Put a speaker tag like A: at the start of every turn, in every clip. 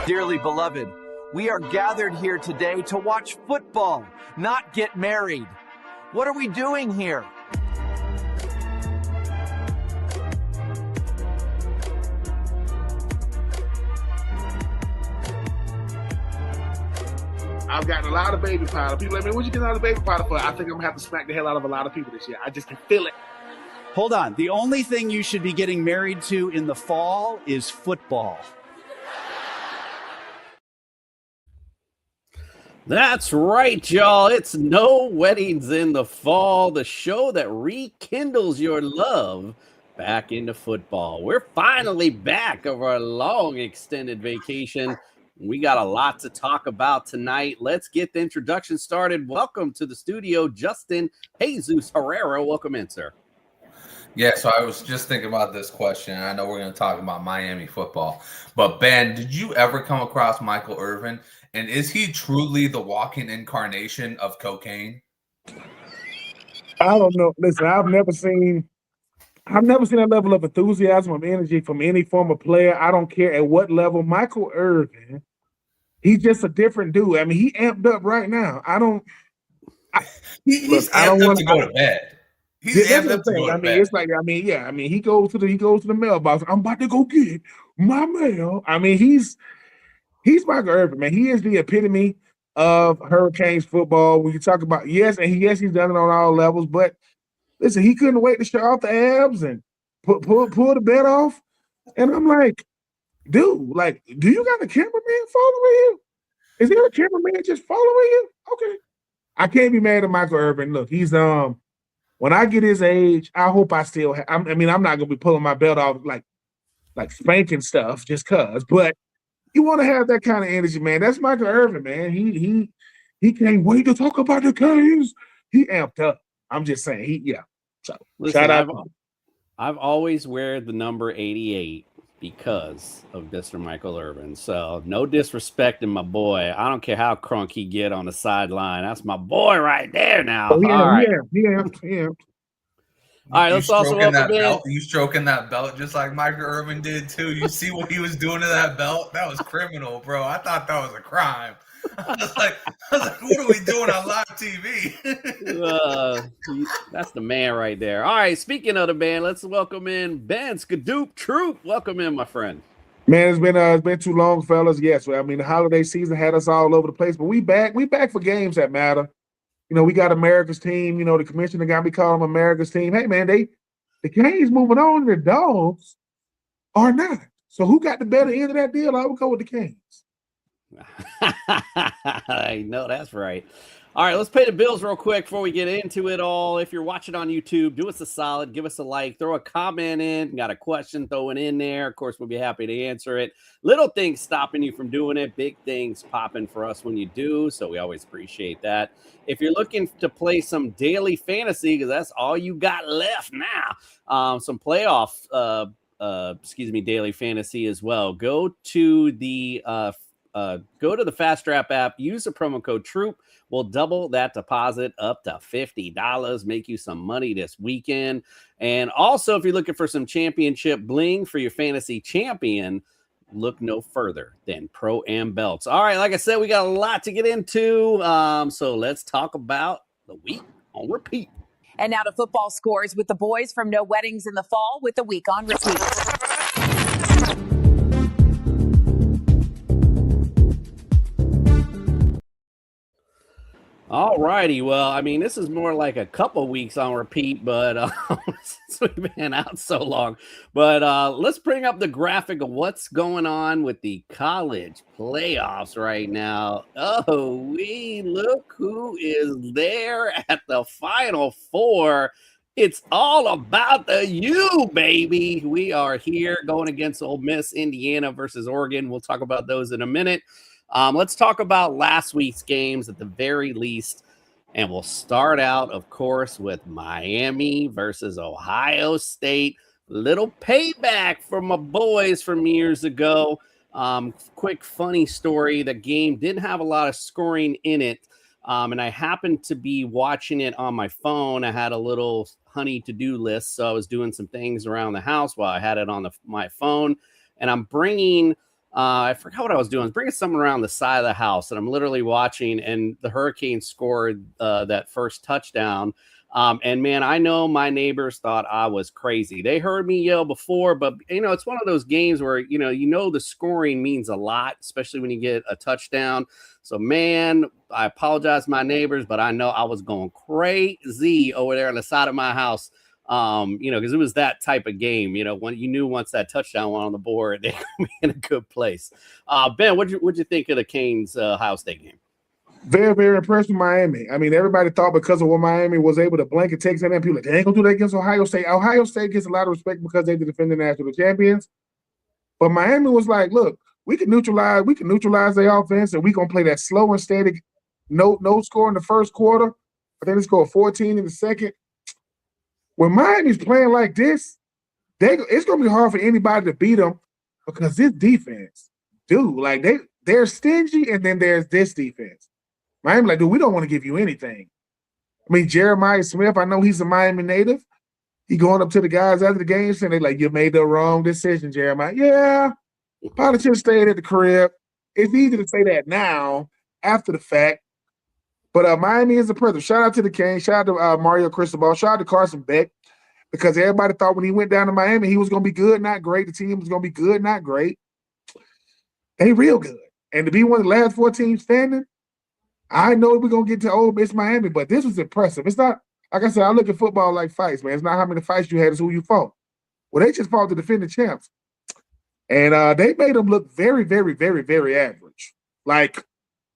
A: Dearly beloved, we are gathered here today to watch football, not get married. What are we doing here?
B: I've gotten a lot of baby powder. People like, man, what you getting out of baby powder for? I think I'm going to have to smack the hell out of a lot of people this year. I just can feel it.
C: Hold on. The only thing you should be getting married to in the fall is football.
D: That's right, y'all. It's No Weddings in the Fall, the show that rekindles your love back into football. We're finally back over our long extended vacation. We got a lot to talk about tonight. Let's get the introduction started. Welcome to the studio, Justin Herrera. Welcome in, sir.
E: Yeah, so I was just thinking about this question. I know we're going to talk about Miami football, but Ben, did you ever come across Michael Irvin? And is he truly the walking incarnation of cocaine?
B: I don't know. Listen, I've never seen that level of enthusiasm or energy from any former player. I don't care at what level. Michael Irvin, he's just a different dude. I mean, he amped up right now.
E: He's amped up to go to bed. He's amped up to go to bed.
B: It's like, he goes to the mailbox. I'm about to go get my mail. I mean, he's Michael Irvin, man. He is the epitome of Hurricanes football. When you talk about, he's done it on all levels, but listen, he couldn't wait to show off the abs and pull the bet off. And I'm like, dude, like, do you got a cameraman following you? Is there a cameraman just following you? Okay. I can't be mad at Michael Irvin. Look, he's when I get his age, I hope I still have, I'm not gonna be pulling my belt off like spanking stuff just cause, but you want to have that kind of energy, man. That's Michael Irvin, man. He can't wait to talk about the Canes. He amped up. I'm just saying, So
D: listen,
B: shout out.
D: I've always wear the number 88 because of Mr. Michael Irvin. So no disrespect in my boy. I don't care how crunk he get on the sideline. That's my boy right there now.
B: Oh, yeah,
D: all right.
B: Yeah.
D: All right, let's also welcome in.
E: You stroking that belt just like Michael Irvin did too. You see what he was doing to that belt? That was criminal, bro. I thought that was a crime. I was like, what are we doing on live TV?
D: That's the man right there. All right, speaking of the man, let's welcome in Ben Skadoop Troupe. Welcome in, my friend.
B: Man, it's been too long, fellas. Yes, I mean the holiday season had us all over the place, but we back for games that matter. You know, we got America's team. You know, the commissioner got me calling them America's team. Hey, man, the Canes moving on, the Dogs are not. So who got the better end of that deal? I would go with the Canes.
D: I know that's right. All right, let's pay the bills real quick before we get into it all. If you're watching on YouTube, do us a solid, give us a like, throw a comment in. Got a question, throw it in there. Of course, we'll be happy to answer it. Little things stopping you from doing it, big things popping for us when you do. So we always appreciate that. If you're looking to play some daily fantasy, because that's all you got left now, some playoff, daily fantasy as well. Go to the Fast Strap app, use the promo code Troupe. We'll double that deposit up to $50, make you some money this weekend. And also, if you're looking for some championship bling for your fantasy champion, look no further than Pro-Am belts. All right, like I said, we got a lot to get into. So let's talk about the week on repeat.
F: And now to football scores with the boys from No Weddings in the Fall with the week on repeat.
D: All righty. Well, I mean, this is more like a couple weeks on repeat, but since we've been out so long. But let's bring up the graphic of what's going on with the college playoffs right now. Oh, look who is there at the Final Four. It's all about the U, baby. We are here going against Ole Miss, Indiana versus Oregon. We'll talk about those in a minute. Let's talk about last week's games at the very least. And we'll start out, of course, with Miami versus Ohio State. Little payback for my boys from years ago. Quick funny story. The game didn't have a lot of scoring in it. And I happened to be watching it on my phone. I had a little honey to-do list. So I was doing some things around the house while I had it on my phone. And I'm bringing I forgot what I was doing. I was bringing someone around the side of the house, and I'm literally watching, and the Hurricanes scored that first touchdown. And man, I know my neighbors thought I was crazy. They heard me yell before, but it's one of those games where the scoring means a lot, especially when you get a touchdown. So man, I apologize to my neighbors, but I know I was going crazy over there on the side of my house. Because it was that type of game, when you knew once that touchdown went on the board, they were in a good place. Ben, what'd you think of the Canes Ohio State game?
B: Very, very impressed with Miami. I mean, everybody thought because of what Miami was able to blanket Texas A&M, people like, they ain't gonna do that against Ohio State. Ohio State gets a lot of respect because they're the defending national champions. But Miami was like, look, we can neutralize their offense, and we gonna play that slow and steady, no score in the first quarter, but then it's go 14 in the second. When Miami's playing like this, it's gonna be hard for anybody to beat them because this defense, dude, they're stingy, and then there's this defense. Miami like, dude, we don't want to give you anything. I mean, Jeremiah Smith, I know he's a Miami native. He going up to the guys after the game saying, they like, you made the wrong decision, Jeremiah. Yeah, probably should have stayed at the crib. It's easy to say that now after the fact. But Miami is a present. Shout out to the Canes. Shout out to Mario Cristobal. Shout out to Carson Beck, because everybody thought when he went down to Miami, he was going to be good, not great. The team was going to be good, not great. They real good. And to be one of the last 4 teams standing, I know we're going to get to Ole Miss Miami, but this was impressive. It's not, like I said, I look at football like fights, man. It's not how many fights you had, it's who you fought. Well, they just fought the defending champs. And they made them look very, very, very, very average. Like,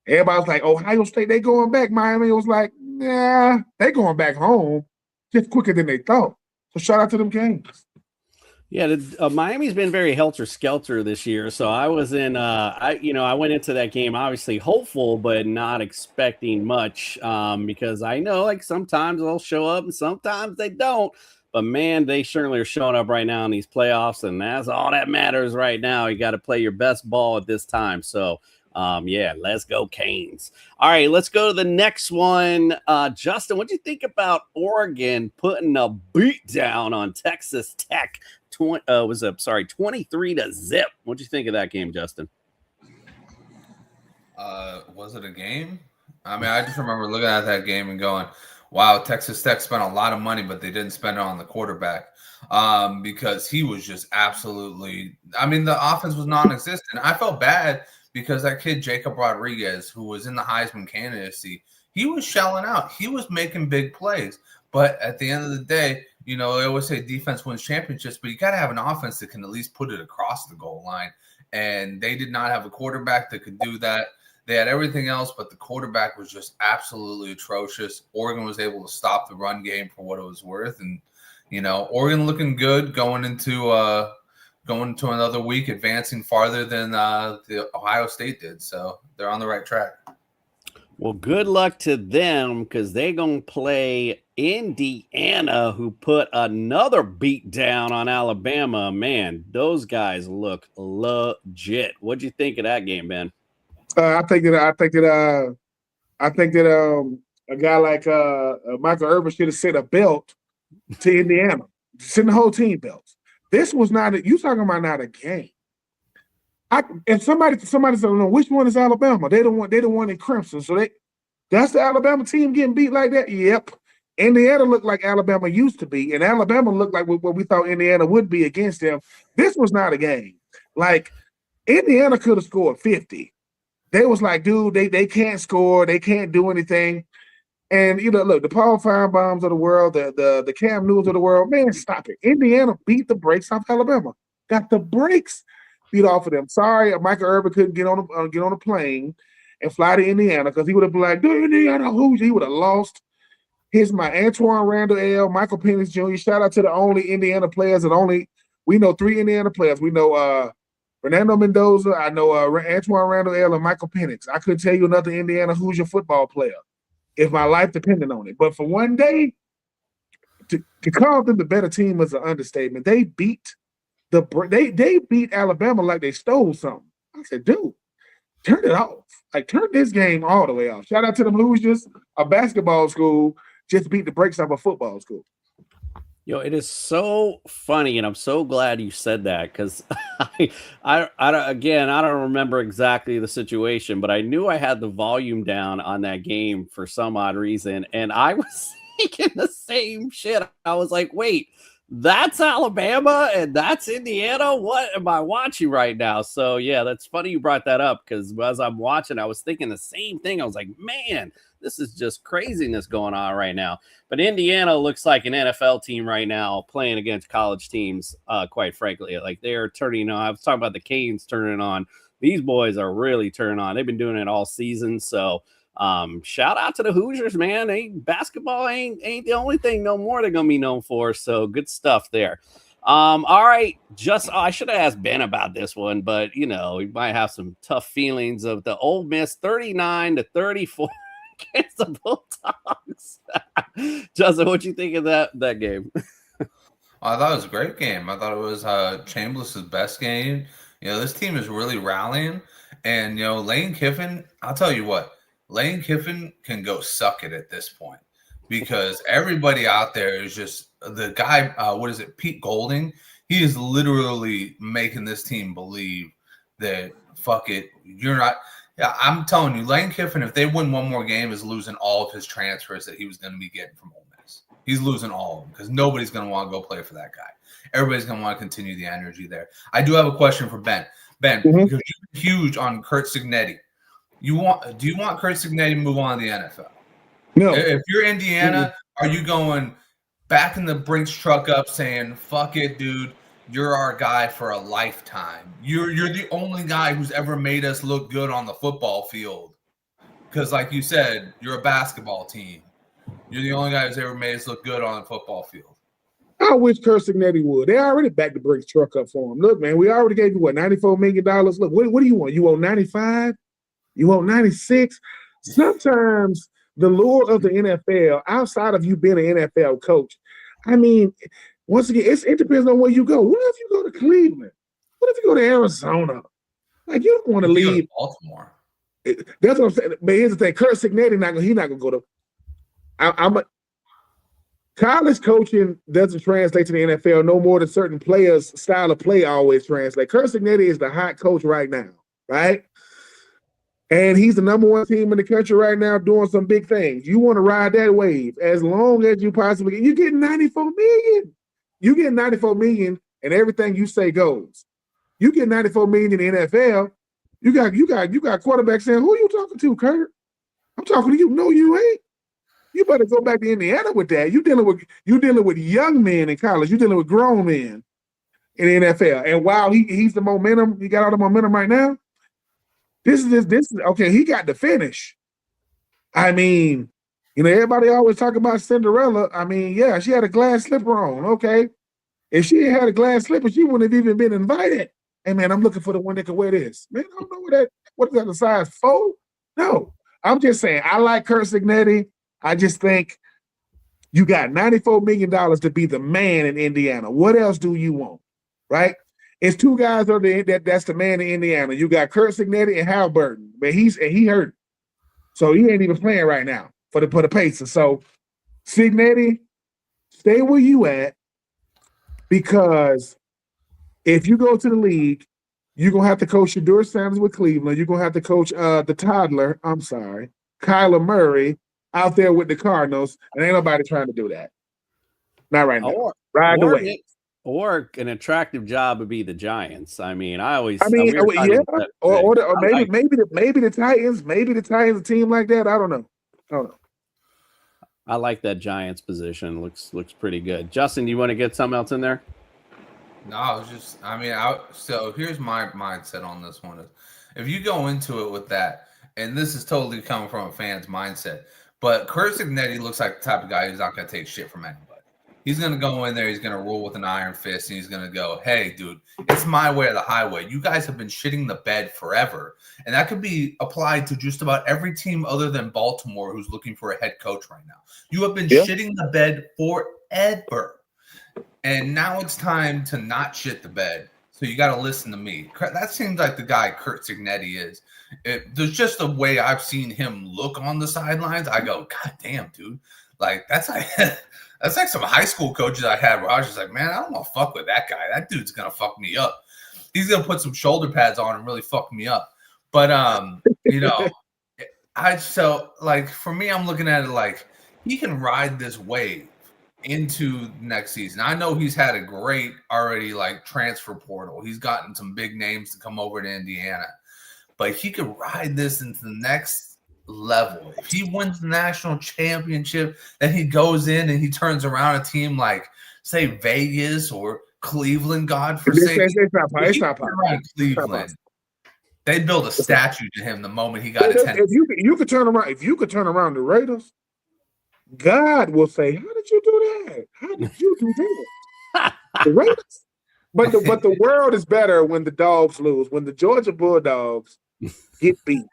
B: everybody was like, Ohio State, they going back. Miami was like, nah, they going back home just quicker than they thought. So shout out to them Canes.
D: Yeah, Miami's been very helter-skelter this year. So I was I went into that game obviously hopeful, but not expecting much because I know like sometimes they'll show up and sometimes they don't. But man, they certainly are showing up right now in these playoffs, and that's all that matters right now. You got to play your best ball at this time. So let's go Canes. All right, let's go to the next one. Justin, what do you think about Oregon putting a beat down on Texas Tech? 23-0. What do you think of that game, Justin?
E: Was it a game? I mean, I just remember looking at that game and going, wow, Texas Tech spent a lot of money, but they didn't spend it on the quarterback because he was just absolutely – I mean, the offense was non-existent. I felt bad because that kid, Jacob Rodriguez, who was in the Heisman candidacy, he was shelling out. He was making big plays. But at the end of the day, they always say defense wins championships, but you got to have an offense that can at least put it across the goal line. And they did not have a quarterback that could do that. They had everything else, but the quarterback was just absolutely atrocious. Oregon was able to stop the run game for what it was worth. And, Oregon looking good going into another week, advancing farther than the Ohio State did. So they're on the right track.
D: Well, good luck to them because they're going to play Indiana, who put another beat down on Alabama. Man, those guys look legit. What'd you think of that game, Ben?
B: I think that a guy like Michael Irvin should have set a belt to Indiana, send the whole team belts. This was not you talking about not a game. And somebody said, no, which one is Alabama? They the one in crimson. So that's the Alabama team getting beat like that. Yep. Indiana looked like Alabama used to be, and Alabama looked like what we thought Indiana would be against them. This was not a game. Like, Indiana could have scored 50. They was like, dude, they can't score, they can't do anything. And look, the Paul Feinbaums of the world, the Cam Newtons of the world, man, stop it. Indiana beat the brakes off Alabama. Got the brakes beat off of them. Sorry, Michael Irvin couldn't get on a plane and fly to Indiana because he would have been like, dude, Indiana, Hoosier. He would have lost. Here's my Antoine Randall L., Michael Penix Jr. Shout out to the only Indiana players we know 3 Indiana players. We know Fernando Mendoza. I know Antoine Randall L. and Michael Penix. I couldn't tell you another Indiana Hoosier football player if my life depended on it. But for one day, to call them the better team was an understatement. They beat they beat Alabama like they stole something. I said, dude, turn it off. Like, turn this game all the way off. Shout out to them Hoosiers, a basketball school just beat the brakes off a football school.
D: It is so funny, and I'm so glad you said that because I don't remember exactly the situation, but I knew I had the volume down on that game for some odd reason, and I was thinking the same shit. I was like, wait, that's Alabama and that's Indiana. What am I watching right now? So yeah, that's funny you brought that up because as I'm watching, I was thinking the same thing. I was like, man, this is just craziness going on right now. But Indiana looks like an NFL team right now playing against college teams, quite frankly. Like they're turning on. I was talking about the Canes turning on. These boys are really turning on. They've been doing it all season. So shout out to the Hoosiers, man. Basketball ain't the only thing no more they're gonna be known for. So good stuff there. All right. I should have asked Ben about this one, but we might have some tough feelings of the Ole Miss 39-34 against the Bulldogs. Justin, what you think of that game?
E: I thought it was a great game. I thought it was Chambliss' best game. This team is really rallying. And, Lane Kiffin, I'll tell you what, Lane Kiffin can go suck it at this point because everybody out there is just the guy, Pete Golding? He is literally making this team believe that, fuck it, you're not – yeah, I'm telling you, Lane Kiffin, if they win one more game, is losing all of his transfers that he was going to be getting from Ole Miss. He's losing all of them because nobody's going to want to go play for that guy. Everybody's going to want to continue the energy there. I do have a question for Ben. Ben, because you're huge on Curt Cignetti. Do you want Curt Cignetti to move on to the NFL?
B: No.
E: If you're Indiana, are you going back in the Brinks truck up saying, fuck it, dude, you're our guy for a lifetime. You're the only guy who's ever made us look good on the football field. Because like you said, you're a basketball team. You're the only guy who's ever made us look good on the football field.
B: I wish Curt Cignetti would. They already backed the Brinks truck up for him. Look, man, we already gave you, $94 million? Look, what do you want? You want 95? You want 96? Sometimes the lure of the NFL, outside of you being an NFL coach, I mean, once again, it depends on where you go. What if you go to Cleveland? What if you go to Arizona? Like, you don't want to leave
E: Baltimore.
B: That's what I'm saying. But here's the thing: Curt Cignetti he's not gonna go to. College coaching doesn't translate to the NFL no more than certain players' style of play always translate. Curt Cignetti is the hot coach right now, right? And he's the number one team in the country right now doing some big things. You want to ride that wave as long as you possibly can. You get $94 million. You get $94 million, and everything you say goes. You get $94 million in the NFL. You got quarterbacks saying, "Who are you talking to, Kurt? I'm talking to you." No, you ain't. You better go back to Indiana with that. You dealing with young men in college. You dealing with grown men in the NFL. And while he's the momentum, he got all the momentum right now. This is okay. He got the finish. I mean, everybody always talk about Cinderella. I mean, yeah, she had a glass slipper on. Okay, if she had a glass slipper, she wouldn't have even been invited. Hey man, I'm looking for the one that can wear this. Man, I don't know what is that, a size 4? No, I'm just saying I like Curt Cignetti. I just think you got $94 million to be the man in Indiana. What else do you want? Right? It's two guys that's the man in Indiana. You got Curt Cignetti and Hal Burton, but he hurt. So he ain't even playing right now for the Pacers. So Cignetti, stay where you at, because if you go to the league, you're going to have to coach Shedeur Sanders with Cleveland. You're going to have to coach the toddler, Kyler Murray, out there with the Cardinals, and ain't nobody trying to do that. Not right now. Ride the wave.
D: Or an attractive job would be the Giants. I mean, maybe
B: the Titans, a team like that. I don't know.
D: I like that Giants position. Looks pretty good. Justin, do you want to get something else in there?
E: No, so here's my mindset on this one. If you go into it with that, and this is totally coming from a fan's mindset, but Curt Cignetti looks like the type of guy who's not going to take shit from anybody. He's going to go in there, he's going to rule with an iron fist, and he's going to go, "Hey, dude, it's my way or the highway. You guys have been shitting the bed forever." And that could be applied to just about every team other than Baltimore who's looking for a head coach right now. You have been shitting the bed forever. And now it's time to not shit the bed. So you got to listen to me. That seems like the guy Curt Cignetti is. There's just a way I've seen him look on the sidelines. I go, God damn, dude. Like, that's That's like some high school coaches I had where I was just like, man, I don't want to fuck with that guy. That dude's gonna fuck me up. He's gonna put some shoulder pads on and really fuck me up. But for me, I'm looking at it like he can ride this wave into next season. I know he's had a great already like transfer portal. He's gotten some big names to come over to Indiana, but he could ride this into the next level. If he wins the national championship, then he goes in and he turns around a team like, say, Vegas or Cleveland, God forsake.
B: It's not possible.
E: Cleveland. They build a statue to him the moment he got attended.
B: If you could turn around the Raiders, God will say, "How did you do that? How did you do that?" The Raiders, but the world is better when the Dogs lose. When the Georgia Bulldogs get beat,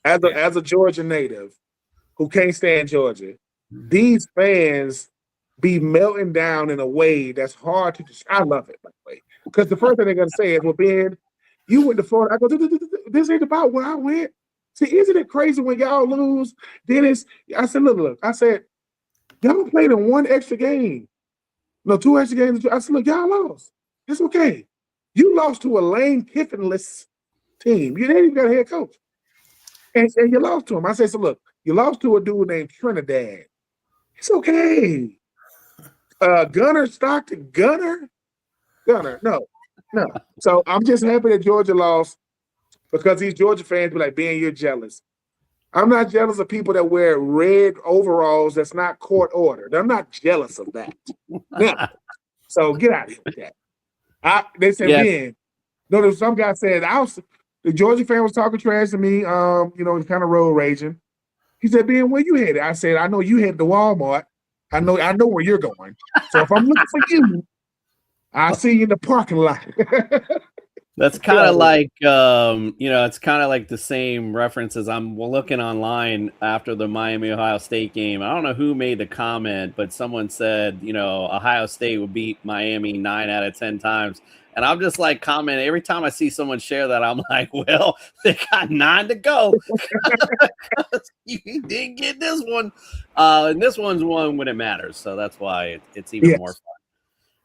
B: as a Georgia native who can't stand Georgia, these fans be melting down in a way that's hard to. I love it, by the way, because the first thing they're gonna say is, "Well, Ben, you went to Florida." I go, "This ain't about where I went." See, isn't it crazy when y'all lose? Dennis, I said, look. I said, y'all played in one extra game. No, 2 extra games. I said, look, y'all lost. It's okay. You lost to a Lane Kiffinless team. You didn't even got a head coach. And you lost to him. I said, so look, you lost to a dude named Trinidad. It's okay. Gunner Stockton. Gunner? No. So I'm just happy that Georgia lost because these Georgia fans be like, Ben, you're jealous. I'm not jealous of people that wear red overalls that's not court ordered. I'm not jealous of that. Now, so get out of here with that. They said, Ben, no, some guy said, the Georgia fan was talking trash to me, kind of road raging. He said, Ben, where you headed? I said, I know you headed to Walmart. I know where you're going. So if I'm looking for you, I'll see you in the parking lot.
D: That's kind of like, it's kind of like the same references. I'm looking online after the Miami-Ohio State game. I don't know who made the comment, but someone said, Ohio State would beat Miami 9 out of 10 times. And I'm just like commenting every time I see someone share that. I'm like, well, they got 9 to go. You didn't get this one. And this one's one when it matters. So that's why it's even more fun.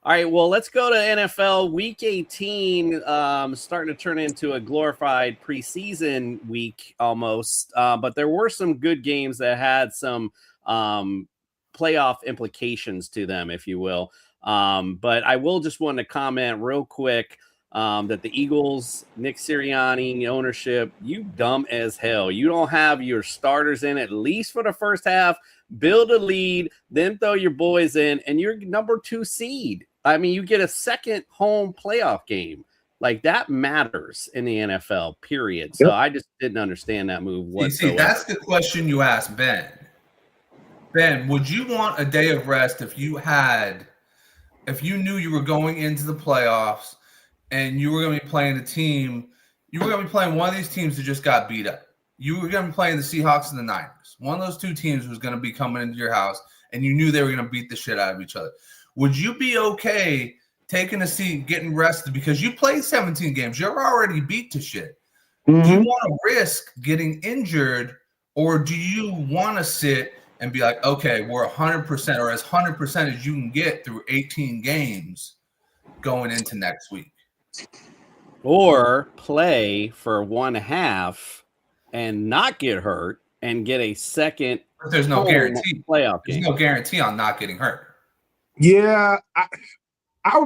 D: All right, well, let's go to NFL. Week 18 starting to turn into a glorified preseason week almost. But there were some good games that had some playoff implications to them, if you will. But I will just want to comment real quick that the Eagles, Nick Sirianni, ownership, you dumb as hell. You don't have your starters in at least for the first half. Build a lead, then throw your boys in, and you're number 2 seed. I mean, you get a second home playoff game. Like, that matters in the NFL, period. So I just didn't understand that move whatsoever.
E: See, that's the question you asked Ben. Ben, would you want a day of rest if you knew you were going into the playoffs and you were going to be playing one of these teams that just got beat up? You were going to be playing the Seahawks and the Niners. One of those 2 teams was going to be coming into your house, and you knew they were going to beat the shit out of each other. Would you be okay taking a seat, getting rested because you played 17 games? You're already beat to shit. Mm-hmm. Do you want to risk getting injured, or do you want to sit and be like, okay, we're 100% or as 100% as you can get through 18 games going into next week?
D: Or play for 1 half and not get hurt and get a second.
E: But there's no guarantee.
D: Playoff game.
E: There's no guarantee on not getting hurt.
B: Yeah, I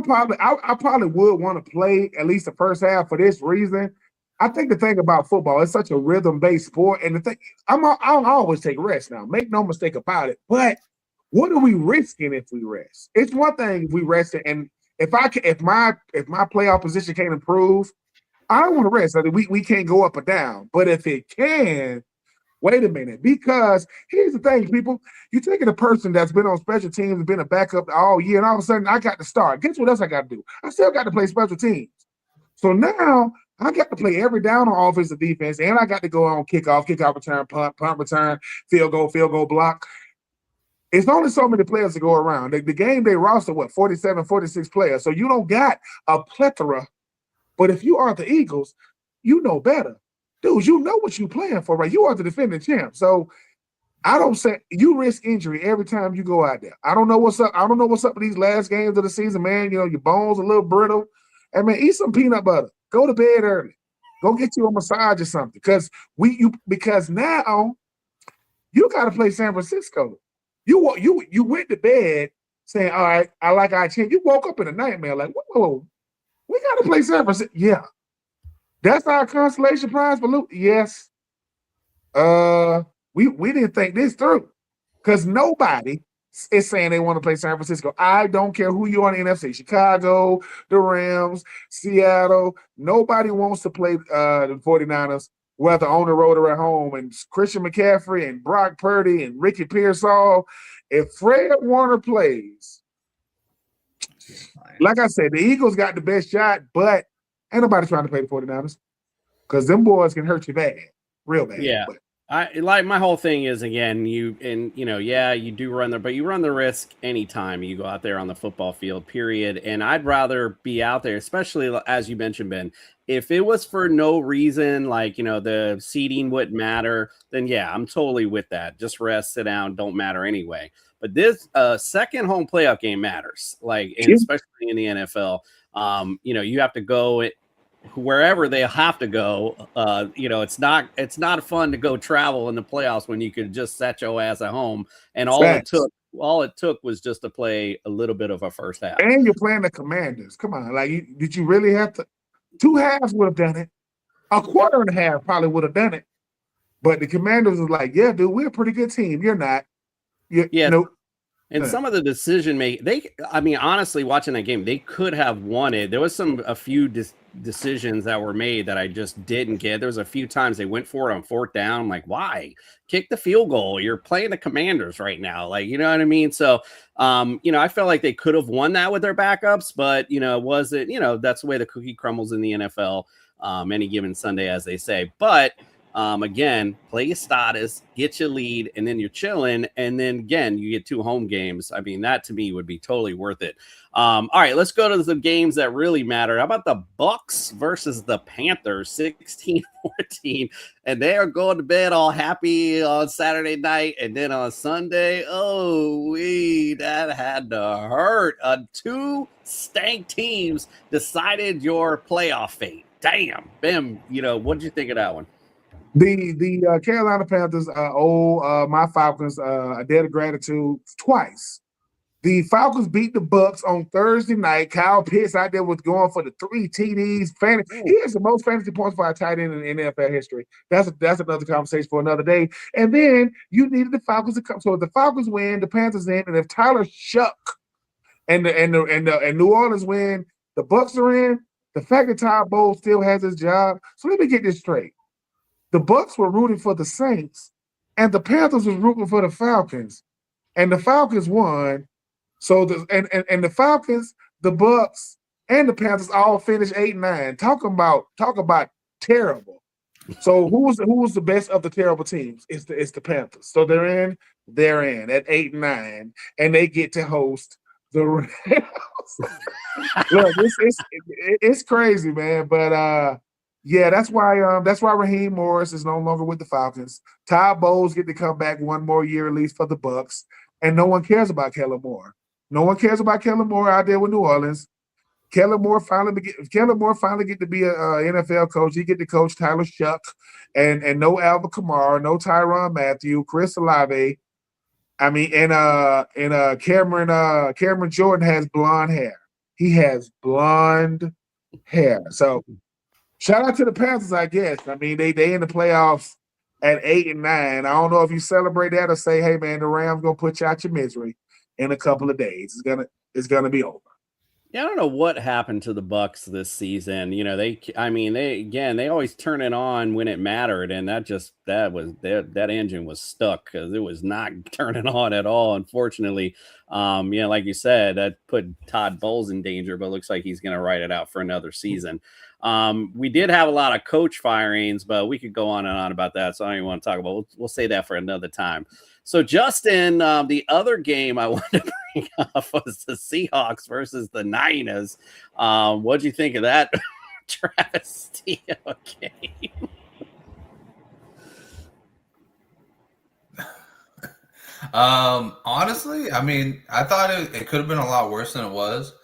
B: probably would want to play at least the first half for this reason. I think the thing about football, it's such a rhythm-based sport, and the thing I'll always take rest now. Make no mistake about it. But what are we risking if we rest? It's one thing if we rest, and if my playoff position can't improve, I don't want to rest. I mean, we can't go up or down. But if it can, wait a minute, because here's the thing, people. You're taking a person that's been on special teams and been a backup all year, and all of a sudden I got to start. Guess what else I got to do? I still got to play special teams. So now I got to play every down on offensive defense, and I got to go on kickoff return, punt return, field goal block. It's only so many players to go around. The game day roster, 47, 46 players. So you don't got a plethora. But if you are the Eagles, you know better. Dude, you know what you're playing for, right? You are the defending champ. So I don't say you risk injury every time you go out there. I don't know what's up. I don't know what's up with these last games of the season, man. You know, your bones a little brittle. And man, eat some peanut butter. Go to bed early. Go get you a massage or something. Because now you got to play San Francisco. You went to bed saying, all right, I like our chance. You woke up in a nightmare like, whoa, we got to play San Francisco. Yeah. That's our consolation prize for Luke. Yes. We didn't think this through because nobody is saying they want to play San Francisco. I don't care who you are in the NFC, Chicago, the Rams, Seattle. Nobody wants to play the 49ers, whether on the road or at home. And Christian McCaffrey and Brock Purdy and Ricky Pearsall. If Fred Warner plays, like I said, the Eagles got the best shot, but ain't nobody trying to play the 49ers because them boys can hurt you bad. Real bad.
D: Yeah.
B: But
D: I like my whole thing is again, you do run but you run the risk anytime you go out there on the football field, period. And I'd rather be out there, especially as you mentioned, Ben, if it was for no reason, like, the seating wouldn't matter, then yeah, I'm totally with that. Just rest, sit down, don't matter anyway. But this second home playoff game matters, like, and especially in the NFL. You have to go wherever they have to go. It's not fun to go travel in the playoffs when you could just set your ass at home. And all it took was just to play a little bit of a first half.
B: And you're playing the Commanders. Come on, did you really have to? 2 halves would have done it. A quarter and a half probably would have done it. But the Commanders was like, yeah, dude, we're a pretty good team. You're not. Nope.
D: And some of the decision honestly, watching that game, they could have won it. There was a few decisions that were made that I just didn't get. There was a few times they went for it on 4th down. I'm like, why? Kick the field goal. You're playing the Commanders right now. Like, you know what I mean? So, I felt like they could have won that with their backups, but, that's the way the cookie crumbles in the NFL any given Sunday, as they say. But again, play your starters, get your lead, and then you're chilling. And then again, you get 2 home games. I mean, that to me would be totally worth it. All right, let's go to the games that really matter. How about the Bucks versus the Panthers, 16-14, and they are going to bed all happy on Saturday night, and then on Sunday, that had to hurt. 2 stank teams decided your playoff fate. Damn, Bim, what did you think of that one?
B: The Carolina Panthers my Falcons a debt of gratitude twice. The Falcons beat the Bucks on Thursday night. Kyle Pitts out there was going for the 3 TDs. He has the most fantasy points for a tight end in NFL history. That's another conversation for another day. And then you needed the Falcons to come. So if the Falcons win, the Panthers in, and if Tyler Shuck and New Orleans win, the Bucks are in. The fact that Todd Bowles still has his job. So let me get this straight. The Bucks were rooting for the Saints, and the Panthers was rooting for the Falcons, and the Falcons won. So the Falcons, the Bucks, and the Panthers all finished 8-9. Talk about terrible. So who was the best of the terrible teams? It's the Panthers. So they're in at 8-9, and they get to host the Rams. Look, it's crazy, man. But yeah, that's why Raheem Morris is no longer with the Falcons. Todd Bowles get to come back one more year at least for the Bucks, and no one cares about Kellen Moore. No one cares about Kellen Moore out there with New Orleans. Kellen Moore finally get to be a NFL coach. He get to coach Tyler Shuck and no Alvin Kamara, no Tyrann Mathieu, Chris Olave. I mean, and Cameron Jordan has blonde hair. He has blonde hair. So shout out to the Panthers, I guess. I mean, they in the playoffs at 8-9. I don't know if you celebrate that or say, hey man, the Rams gonna put you out your misery in a couple of days. It's gonna be over.
D: Yeah, I don't know what happened to the Bucks this season. They always turn it on when it mattered, and that engine was stuck because it was not turning on at all. Unfortunately, like you said, that put Todd Bowles in danger, but it looks like he's going to ride it out for another season. We did have a lot of coach firings, but we could go on and on about that, so I don't even want to talk about. We'll say that for another time. So, Justin, the other game I wanted to bring up was the Seahawks versus the Niners. What'd you think of that travesty of a game?
E: Honestly, I mean, I thought it could have been a lot worse than it was.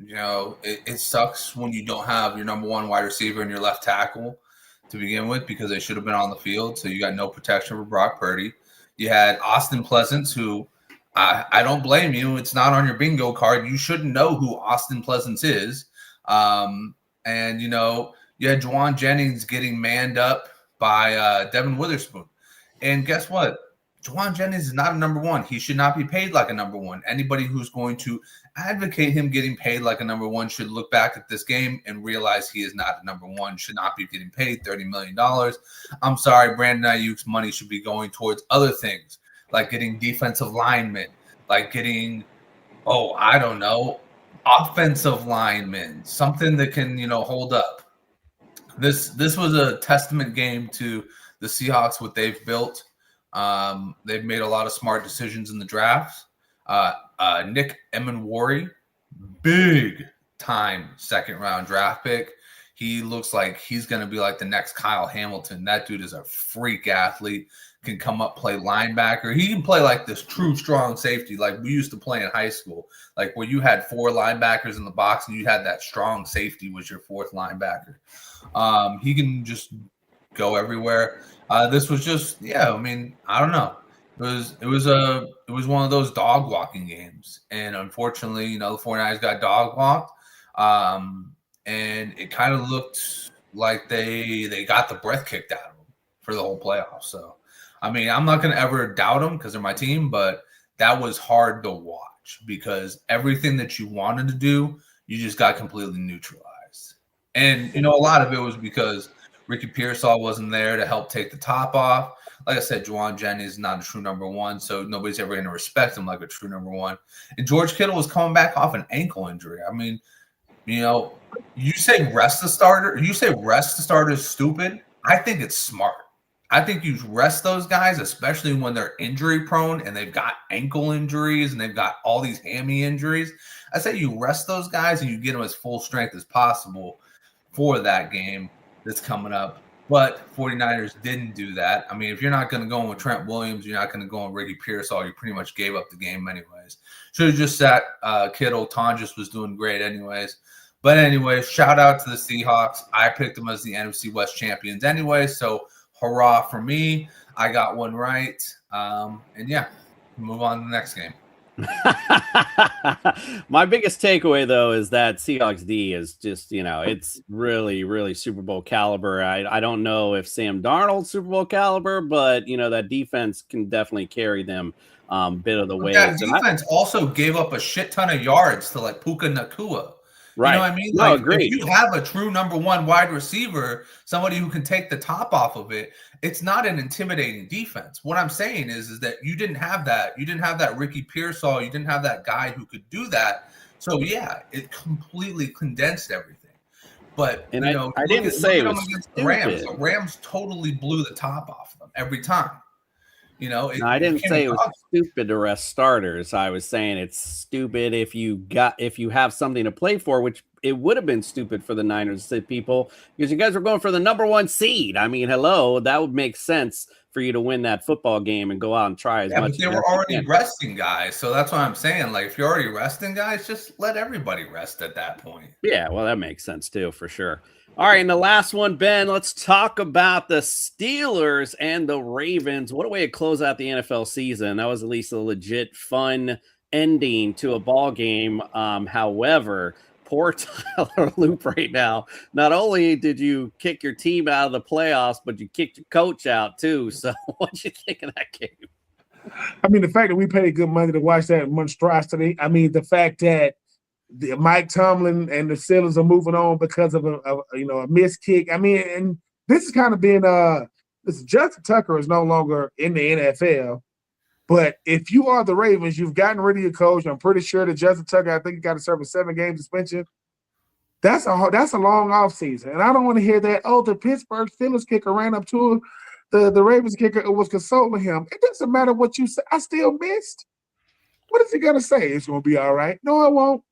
E: It sucks when you don't have your number one wide receiver and your left tackle to begin with, because they should have been on the field. So you got no protection for Brock Purdy. You had Austin Pleasance, who I don't blame you. It's not on your bingo card. You shouldn't know who Austin Pleasance is. And you had Juwan Jennings getting manned up by Devin Witherspoon. And guess what? Juwan Jennings is not a number one. He should not be paid like a number one. Anybody who's going to advocate him getting paid like a number one should look back at this game and realize he is not a number one, should not be getting paid $30 million. I'm sorry, Brandon Ayuk's money should be going towards other things, like getting defensive linemen, like getting, I don't know, offensive linemen, something that can, hold up. This was a testament game to the Seahawks, what they've built. They've made a lot of smart decisions in the drafts. Nick Emenwari, big time second round draft pick. He looks like he's going to be like the next Kyle Hamilton. That dude is a freak athlete, can come up, play linebacker. He can play like this true strong safety like we used to play in high school, like where you had four linebackers in the box and you had that strong safety was your fourth linebacker. He can just go everywhere. This was just, I mean, I don't know. It was one of those dog walking games, and unfortunately, the 49ers got dog walked, and it kind of looked like they got the breath kicked out of them for the whole playoff. So, I mean, I'm not going to ever doubt them because they're my team, but that was hard to watch because everything that you wanted to do, you just got completely neutralized. And a lot of it was because Ricky Pearsall wasn't there to help take the top off. Like I said, Juwan Jennings is not a true number one, so nobody's ever going to respect him like a true number one. And George Kittle was coming back off an ankle injury. I mean, you say rest the starter. You say rest the starter is stupid. I think it's smart. I think you rest those guys, especially when they're injury prone and they've got ankle injuries and they've got all these hammy injuries. I say you rest those guys and you get them as full strength as possible for that game that's coming up. But 49ers didn't do that. I mean, if you're not going to go in with Trent Williams, you're not going to go in Ricky Pearsall, you pretty much gave up the game anyways. Should have just sat Kittle. Tonjes was doing great anyways. But anyways, shout out to the Seahawks. I picked them as the NFC West champions anyway, so hurrah for me. I got one right. Move on to the next game.
D: My biggest takeaway, though, is that Seahawks D is just, it's really, really Super Bowl caliber. I don't know if Sam Darnold's Super Bowl caliber, but, that defense can definitely carry them bit of the way.
E: That defense also gave up a shit ton of yards to like Puka Nacua.
D: Right.
E: You know what I mean?
D: No, agreed.
E: If you have a true number one wide receiver, somebody who can take the top off of it, it's not an intimidating defense. What I'm saying is that you didn't have that. You didn't have that Ricky Pearsall. You didn't have that guy who could do that. So, it completely condensed everything. But,
D: I didn't say it was
E: against the Rams. The Rams totally blew the top off of them every time.
D: I didn't say it was stupid to rest starters. I was saying it's stupid if you have something to play for, which it would have been stupid for the Niners to sit people because you guys were going for the number one seed. I mean, hello, that would make sense for you to win that football game and go out and try as much.
E: But they were already resting guys, so that's what I'm saying. Like, if you're already resting guys, just let everybody rest at that point.
D: Yeah, well, that makes sense too, for sure. All right, and the last one, Ben, let's talk about the Steelers and the Ravens. What a way to close out the NFL season. That was at least a legit fun ending to a ball game. However, poor Tyler Loop right now. Not only did you kick your team out of the playoffs, but you kicked your coach out too. So what you think of that game?
B: I mean, the fact that we paid good money to watch that monstrosity. I mean, the fact that Mike Tomlin and the Steelers are moving on because of a missed kick. I mean, and this is kind of being Justin Tucker is no longer in the NFL. But if you are the Ravens, you've gotten rid of your coach. I'm pretty sure that Justin Tucker, I think he got to serve a 7-game suspension. That's a long offseason. And I don't want to hear that, the Pittsburgh Steelers kicker ran up to the Ravens kicker was consoling him. It doesn't matter what you say. I still missed. What is he going to say? It's going to be all right. No, it won't.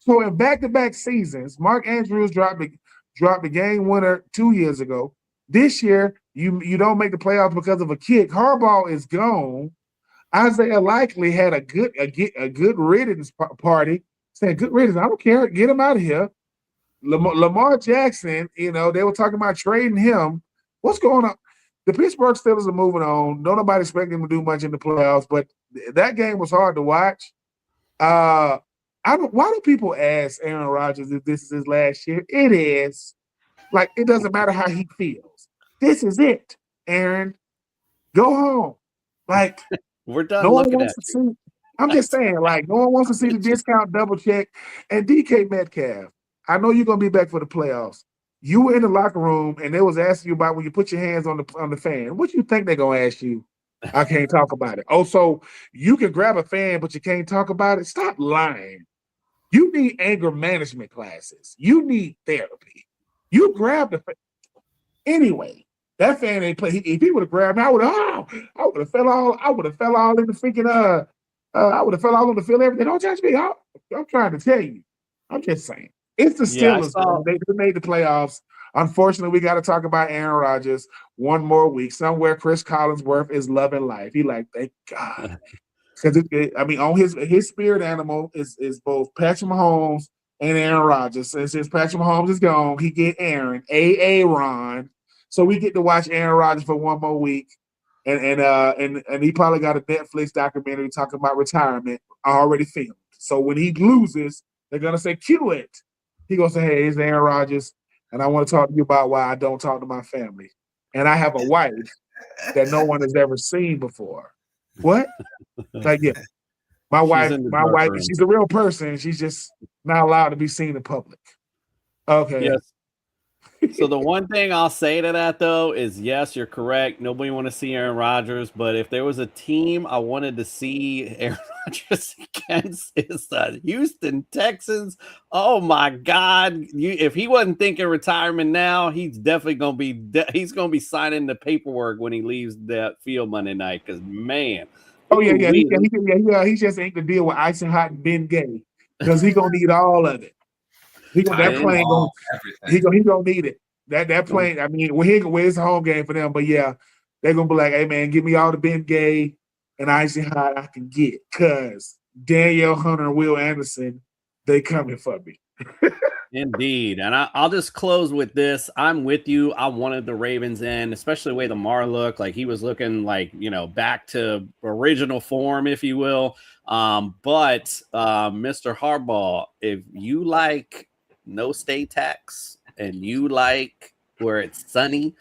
B: So in back-to-back seasons, Mark Andrews dropped the game winner 2 years ago. This year, you don't make the playoffs because of a kick. Harbaugh is gone. Isaiah Likely had a good riddance party, saying, "Good riddance. I don't care. Get him out of here." Lamar Jackson, they were talking about trading him. What's going on? The Pittsburgh Steelers are moving on. Nobody expected them to do much in the playoffs, but that game was hard to watch. Why do people ask Aaron Rodgers if this is his last year? It is. Like, it doesn't matter how he feels. This is it, Aaron. Go home. Like,
D: we're done
B: no one
D: looking
B: wants
D: at
B: to see. I'm just saying, like, no one wants to see the discount double check. And DK Metcalf, I know you're gonna be back for the playoffs. You were in the locker room and they was asking you about when you put your hands on the fan. What you think they're gonna ask you? I can't talk about it. Oh, so you can grab a fan, but you can't talk about it? Stop lying. You need anger management classes. You need therapy. You grab the fan. Anyway, that fan ain't play. If he would have grabbed me, I would have fell all in the freaking I would have fell all on the field. Everything. Don't judge me. I'm trying to tell you. I'm just saying. It's the Steelers. They made the playoffs. Unfortunately, we got to talk about Aaron Rodgers one more week. Somewhere Chris Collinsworth is loving life. He like, thank God. Because on his spirit animal is both Patrick Mahomes and Aaron Rodgers. Since Patrick Mahomes is gone, he get Aaron, Aaron. So we get to watch Aaron Rodgers for one more week. And he probably got a Netflix documentary talking about retirement already filmed. So when he loses, they're gonna say, cue it. He gonna say, hey, it's Aaron Rodgers, and I want to talk to you about why I don't talk to my family. And I have a wife that no one has ever seen before. What? Like, yeah. My wife, she's a real person. She's just not allowed to be seen in public. Okay.
D: Yes. So the one thing I'll say to that, though, is yes, you're correct. Nobody want to see Aaron Rodgers, but if there was a team I wanted to see Aaron Rodgers against, it's the Houston Texans. Oh my God! If he wasn't thinking retirement now, he's definitely gonna be. He's gonna be signing the paperwork when he leaves that field Monday night. Because man,
B: he just ain't to deal with ice and hot and Ben Gay because he gonna need all of it. He gonna need it. That plane. I mean, it's a home game for them, but yeah, they're gonna be like, "Hey man, give me all the Ben Gay and icy hot I can get," cause Danielle Hunter and Will Anderson, they coming for me.
D: Indeed. And I'll just close with this. I'm with you. I wanted the Ravens in, especially the way Lamar looked. Like he was looking like, back to original form, if you will. But Mr. Harbaugh, if you like no state tax and you like where it's sunny,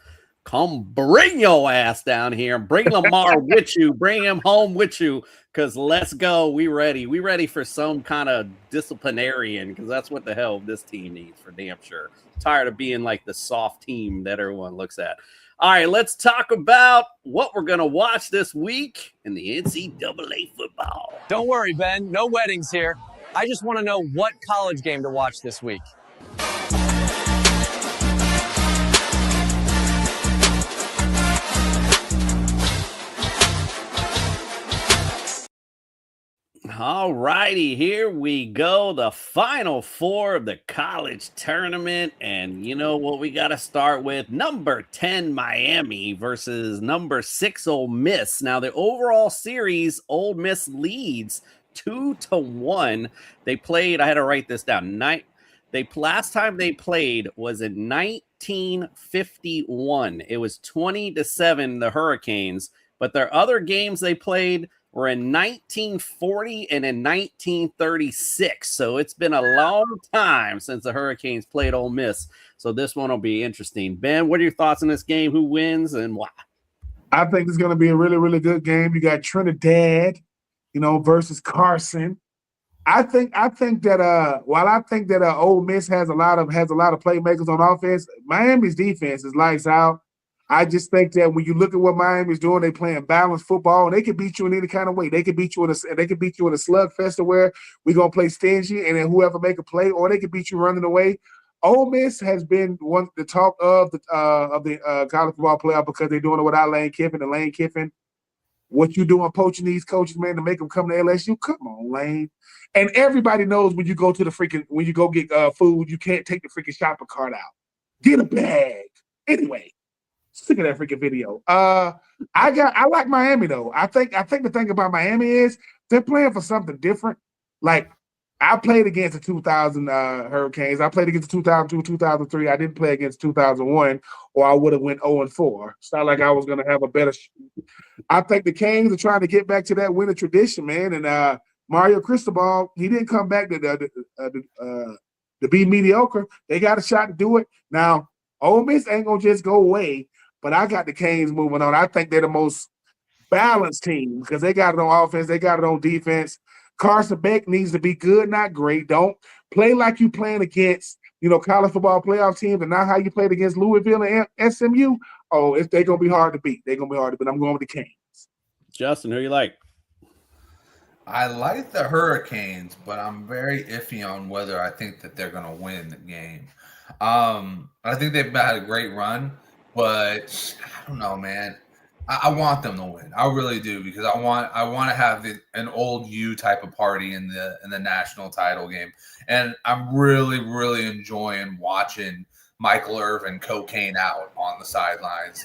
D: come bring your ass down here and bring Lamar with you. Bring him home with you because let's go. We ready for some kind of disciplinarian because that's what the hell this team needs for damn sure. Tired of being like the soft team that everyone looks at. All right, let's talk about what we're going to watch this week in the NCAA football.
G: Don't worry, Ben. No weddings here. I just want to know what college game to watch this week.
D: All righty, here we go. The final four of the college tournament. And you know what we got to start with? Number 10, Miami versus number 6, Ole Miss. Now, the overall series, Ole Miss leads 2-1. They played, I had to write this down. Last time they played was in 1951. It was 20-7, the Hurricanes. But their other games they played were in 1940 and in 1936. So it's been a long time since the Hurricanes played Ole Miss. So this one will be interesting. Ben, what are your thoughts on this game? Who wins and why?
B: I think it's going to be a really, really good game. You got Trinidad, versus Carson. I think that while I think that Ole Miss has a lot of playmakers on offense, Miami's defense is lights out. I just think that when you look at what Miami's doing, they playing balanced football, and they can beat you in any kind of way. They can beat you in a slugfest where we're gonna play stingy, and then whoever make a play, or they can beat you running away. Ole Miss has been the talk of the college football playoff because they're doing it without Lane Kiffin. And Lane Kiffin, what you doing poaching these coaches, man, to make them come to LSU? Come on, Lane. And everybody knows when you go get food, you can't take the freaking shopping cart out. Get a bag. Anyway. Sick of that freaking video. I like Miami though. I think the thing about Miami is they're playing for something different. Like I played against the 2000 Hurricanes. I played against the 2002, 2003. I didn't play against 2001, or I would have went 0-4. It's not like I was going to have a better. I think the Canes are trying to get back to that winning tradition, man. And Mario Cristobal, he didn't come back to be mediocre. They got a shot to do it. Now, Ole Miss ain't gonna just go away, but I got the Canes moving on. I think they're the most balanced team because they got it on offense, they got it on defense. Carson Beck needs to be good, not great. Don't play like you playing against, college football playoff teams and not how you played against Louisville and SMU. Oh, they're gonna be hard to beat. They're gonna be hard to beat. I'm going with the Canes.
D: Justin, who you like?
E: I like the Hurricanes, but I'm very iffy on whether I think that they're going to win the game. I think they've had a great run, but I don't know, man. I want them to win. I really do because I want to have an old U type of party in the national title game, and I'm really really enjoying watching Michael Irvin cocaine out on the sidelines.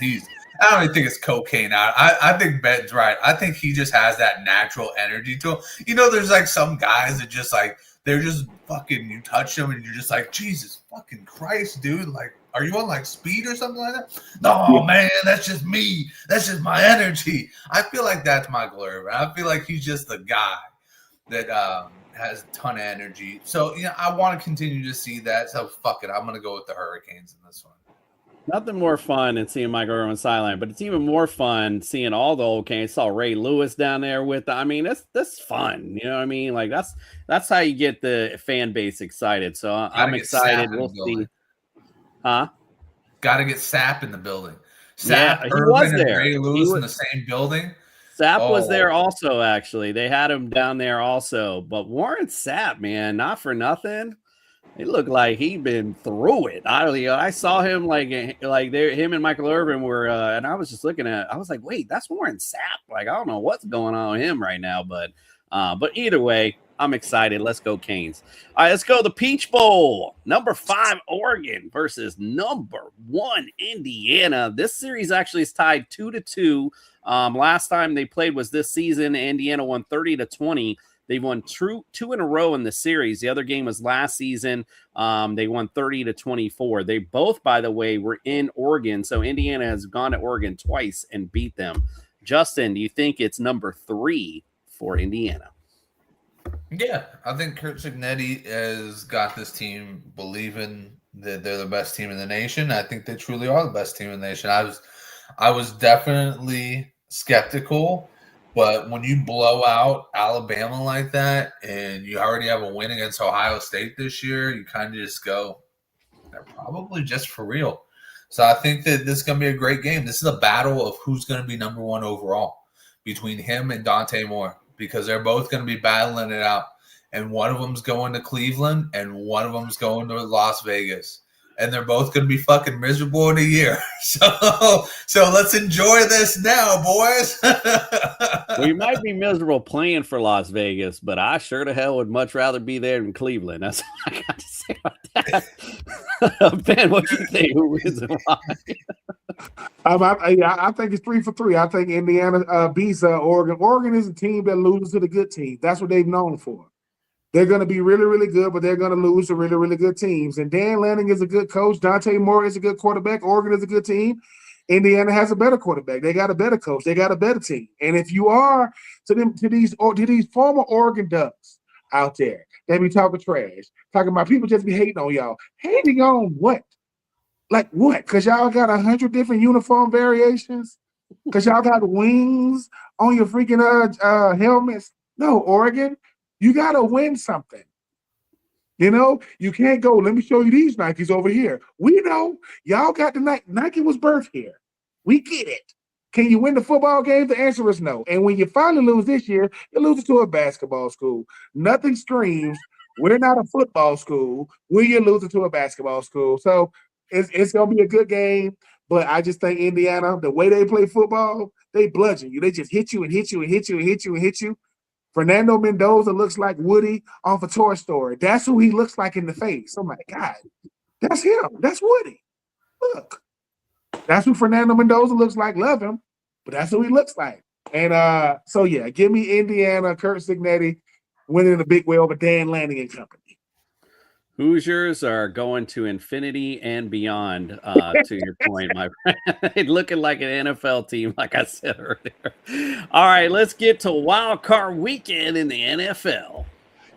E: I don't even think it's cocaine out. I think Ben's right. I think he just has that natural energy to him. There's like some guys that just like, they're just fucking, you touch them and you're just like, Jesus fucking Christ, dude. Like, are you on like speed or something like that? No, man, that's just me. That's just my energy. I feel like that's Michael Irvin. I feel like he's just the guy that has a ton of energy. So, I want to continue to see that. So, fuck it. I'm going to go with the Hurricanes in this one.
D: Nothing more fun than seeing Michael Irvin sideline, but it's even more fun seeing all the old Canes. Saw Ray Lewis down there with. That's fun. You know what I mean? Like that's how you get the fan base excited. So I'm excited. We'll see. Huh?
E: Got to get Sapp in the building.
D: Sapp, he was there.
E: Ray Lewis in the same building.
D: Sapp was there also. Actually, they had him down there also. But Warren Sapp, man, not for nothing. It looked like he'd been through it. I saw him him and Michael Irvin were, and I was just looking at. I was like, wait, that's Warren Sapp. Like, I don't know what's going on with him right now, but either way, I'm excited. Let's go Canes. All right, let's go the Peach Bowl. Number 5 Oregon versus number 1 Indiana. This series actually is tied 2-2. Last time they played was this season. Indiana won 30-20. They've won two in a row in the series. The other game was last season. They won 30-24. They both, by the way, were in Oregon. So Indiana has gone to Oregon twice and beat them. Justin, do you think it's number 3 for Indiana?
E: Yeah, I think Kurt Cignetti has got this team believing that they're the best team in the nation. I think they truly are the best team in the nation. I was definitely skeptical. But when you blow out Alabama like that and you already have a win against Ohio State this year, you kind of just go, they're probably just for real. So I think that this is going to be a great game. This is a battle of who's going to be number 1 overall between him and Dante Moore because they're both going to be battling it out. And one of them's going to Cleveland and one of them's going to Las Vegas. And they're both going to be fucking miserable in a year. So let's enjoy this now, boys.
D: Well, you might be miserable playing for Las Vegas, but I sure to hell would much rather be there than Cleveland. That's all I got to say about that. Ben, what do you think? Who wins and why?
B: I think it's 3 for 3. I think Indiana beats Oregon. Oregon is a team that loses to the good teams. That's what they've known for. They're going to be really, really good, but they're going to lose to really, really good teams. And Dan Lanning is a good coach. Dante Moore is a good quarterback. Oregon is a good team. Indiana has a better quarterback. They got a better coach. They got a better team. And if you are to these former Oregon Ducks out there, they be talking trash, talking about people just be hating on y'all. Hating on what? Like what? Because y'all got 100 different uniform variations? Because y'all got wings on your freaking helmets? No, Oregon. You got to win something. You can't go, let me show you these Nikes over here. We know y'all got the Nike. Nike was birthed here. We get it. Can you win the football game? The answer is no. And when you finally lose this year, you're losing to a basketball school. Nothing screams, we're not a football school when you're losing to a basketball school. So it's going to be a good game. But I just think Indiana, the way they play football, they bludgeon you. They just hit you and hit you and hit you and hit you and hit you. Fernando Mendoza looks like Woody off a Toy Story. That's who he looks like in the face. Oh, my God. That's him. That's Woody. Look. That's who Fernando Mendoza looks like. Love him, but that's who he looks like. And so yeah, give me Indiana, Kurt Signetti winning the big way over Dan Lanning and company.
D: Hoosiers are going to infinity and beyond, to your point, my friend. Looking like an NFL team, like I said earlier. All right, let's get to Wild Card Weekend in the NFL.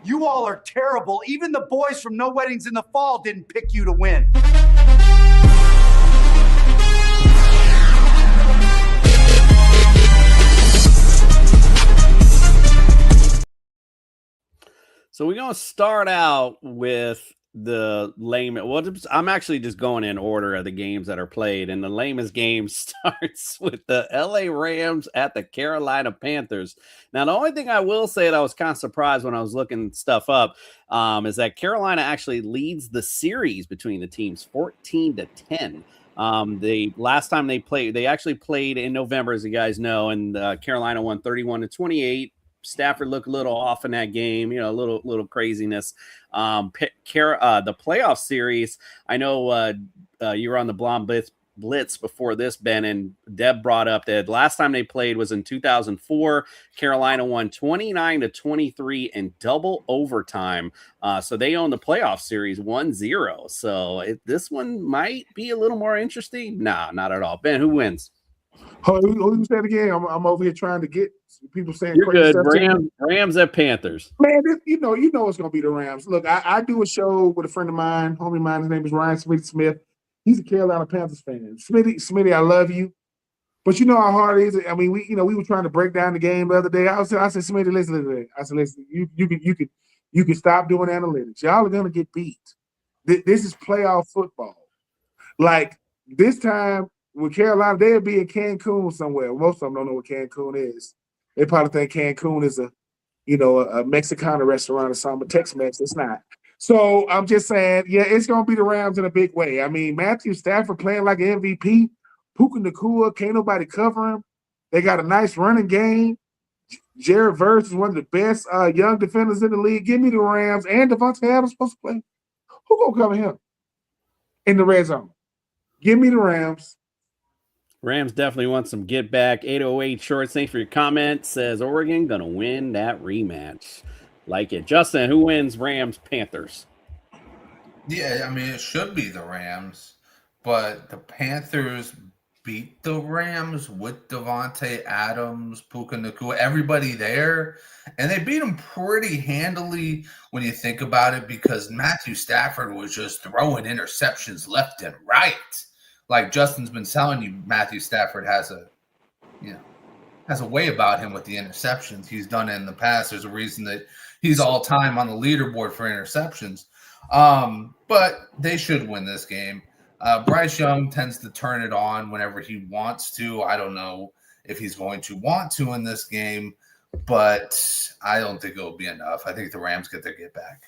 A: You all are terrible. Even the boys from No Weddings in the Fall didn't pick you to win.
D: So we're going to start out with the lamest. Well, I'm actually just going in order of the games that are played, and the lamest game starts with the LA Rams at the Carolina Panthers. Now, the only thing I will say that I was kind of surprised when I was looking stuff up is that Carolina actually leads the series between the teams 14-10. The last time they actually played in November, as you guys know, and Carolina won 31-28. Stafford looked a little off in that game, a little craziness. The playoff series, I know you were on the Blonde Blitz before this, Ben, and Deb brought up that last time they played was in 2004. Carolina won 29-23 in double overtime. So they own the playoff series 1-0. So this one might be a little more interesting. Nah, not at all. Ben, who wins?
B: Who you said again? I'm over here trying to get people saying
D: You're
B: crazy
D: good.
B: stuff.
D: Rams at Panthers.
B: Man, you know it's gonna be the Rams. Look, I do a show with a friend of mine, homie of mine. His name is Ryan Smith. He's a Carolina Panthers fan. Smitty, I love you, but you know how hard it is. I mean, we were trying to break down the game the other day. I said, Smitty, listen to that. I said, listen, you can stop doing analytics. Y'all are gonna get beat. This is playoff football. Like this time. With Carolina, they'll be in Cancun somewhere. Most of them don't know what Cancun is. They probably think Cancun is a Mexicana restaurant or something, but Tex-Mex, it's not. So I'm just saying, yeah, it's going to be the Rams in a big way. I mean, Matthew Stafford playing like an MVP. Puka Nacua, can't nobody cover him. They got a nice running game. Jared Verse is one of the best young defenders in the league. Give me the Rams. And Devontae Adams supposed to play. Who going to cover him in the red zone? Give me the Rams.
D: Rams definitely want some get back. 808 Short, thanks for your comment. Says Oregon going to win that rematch. Like it. Justin, who wins Rams Panthers?
E: Yeah, I mean, it should be the Rams, but the Panthers beat the Rams with Devontae Adams, Puka Nacua, everybody there. And they beat them pretty handily when you think about it because Matthew Stafford was just throwing interceptions left and right. Like Justin's been telling you, Matthew Stafford has a way about him with the interceptions. He's done it in the past. There's a reason that he's all time on the leaderboard for interceptions. But they should win this game. Bryce Young tends to turn it on whenever he wants to. I don't know if he's going to want to in this game, but I don't think it'll be enough. I think the Rams get their get back.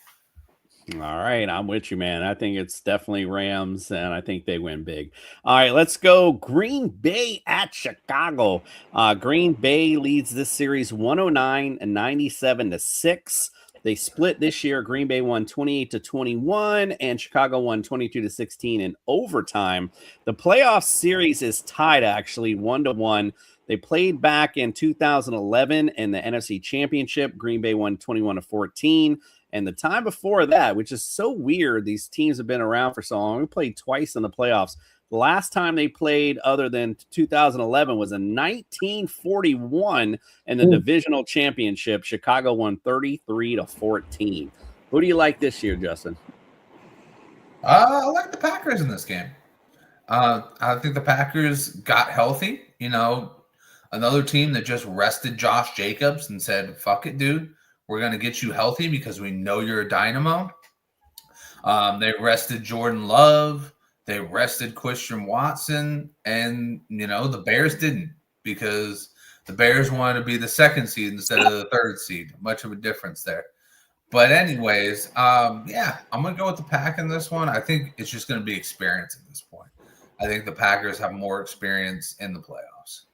D: All right, I'm with you, man. I think it's definitely Rams, and I think they win big. All right, let's go Green Bay at Chicago. Green Bay leads this series 109-97-6. They split this year. Green Bay won 28-21, and Chicago won 22-16 in overtime. The playoff series is tied, actually, 1-1. They played back in 2011 in the NFC Championship. Green Bay won 21-14. And the time before that, which is so weird, these teams have been around for so long. We played twice in the playoffs. The last time they played other than 2011 was in 1941 in the divisional championship. Chicago won 33-14. Who do you like this year, Justin?
E: I like the Packers in this game. I think the Packers got healthy. Another team that just rested Josh Jacobs and said, fuck it, dude. We're going to get you healthy because we know you're a dynamo. They rested Jordan Love. They rested Christian Watson. And, the Bears didn't because the Bears wanted to be the second seed instead of the third seed. Much of a difference there. But anyways, I'm going to go with the Pack in this one. I think it's just going to be experience at this point. I think the Packers have more experience in the playoffs.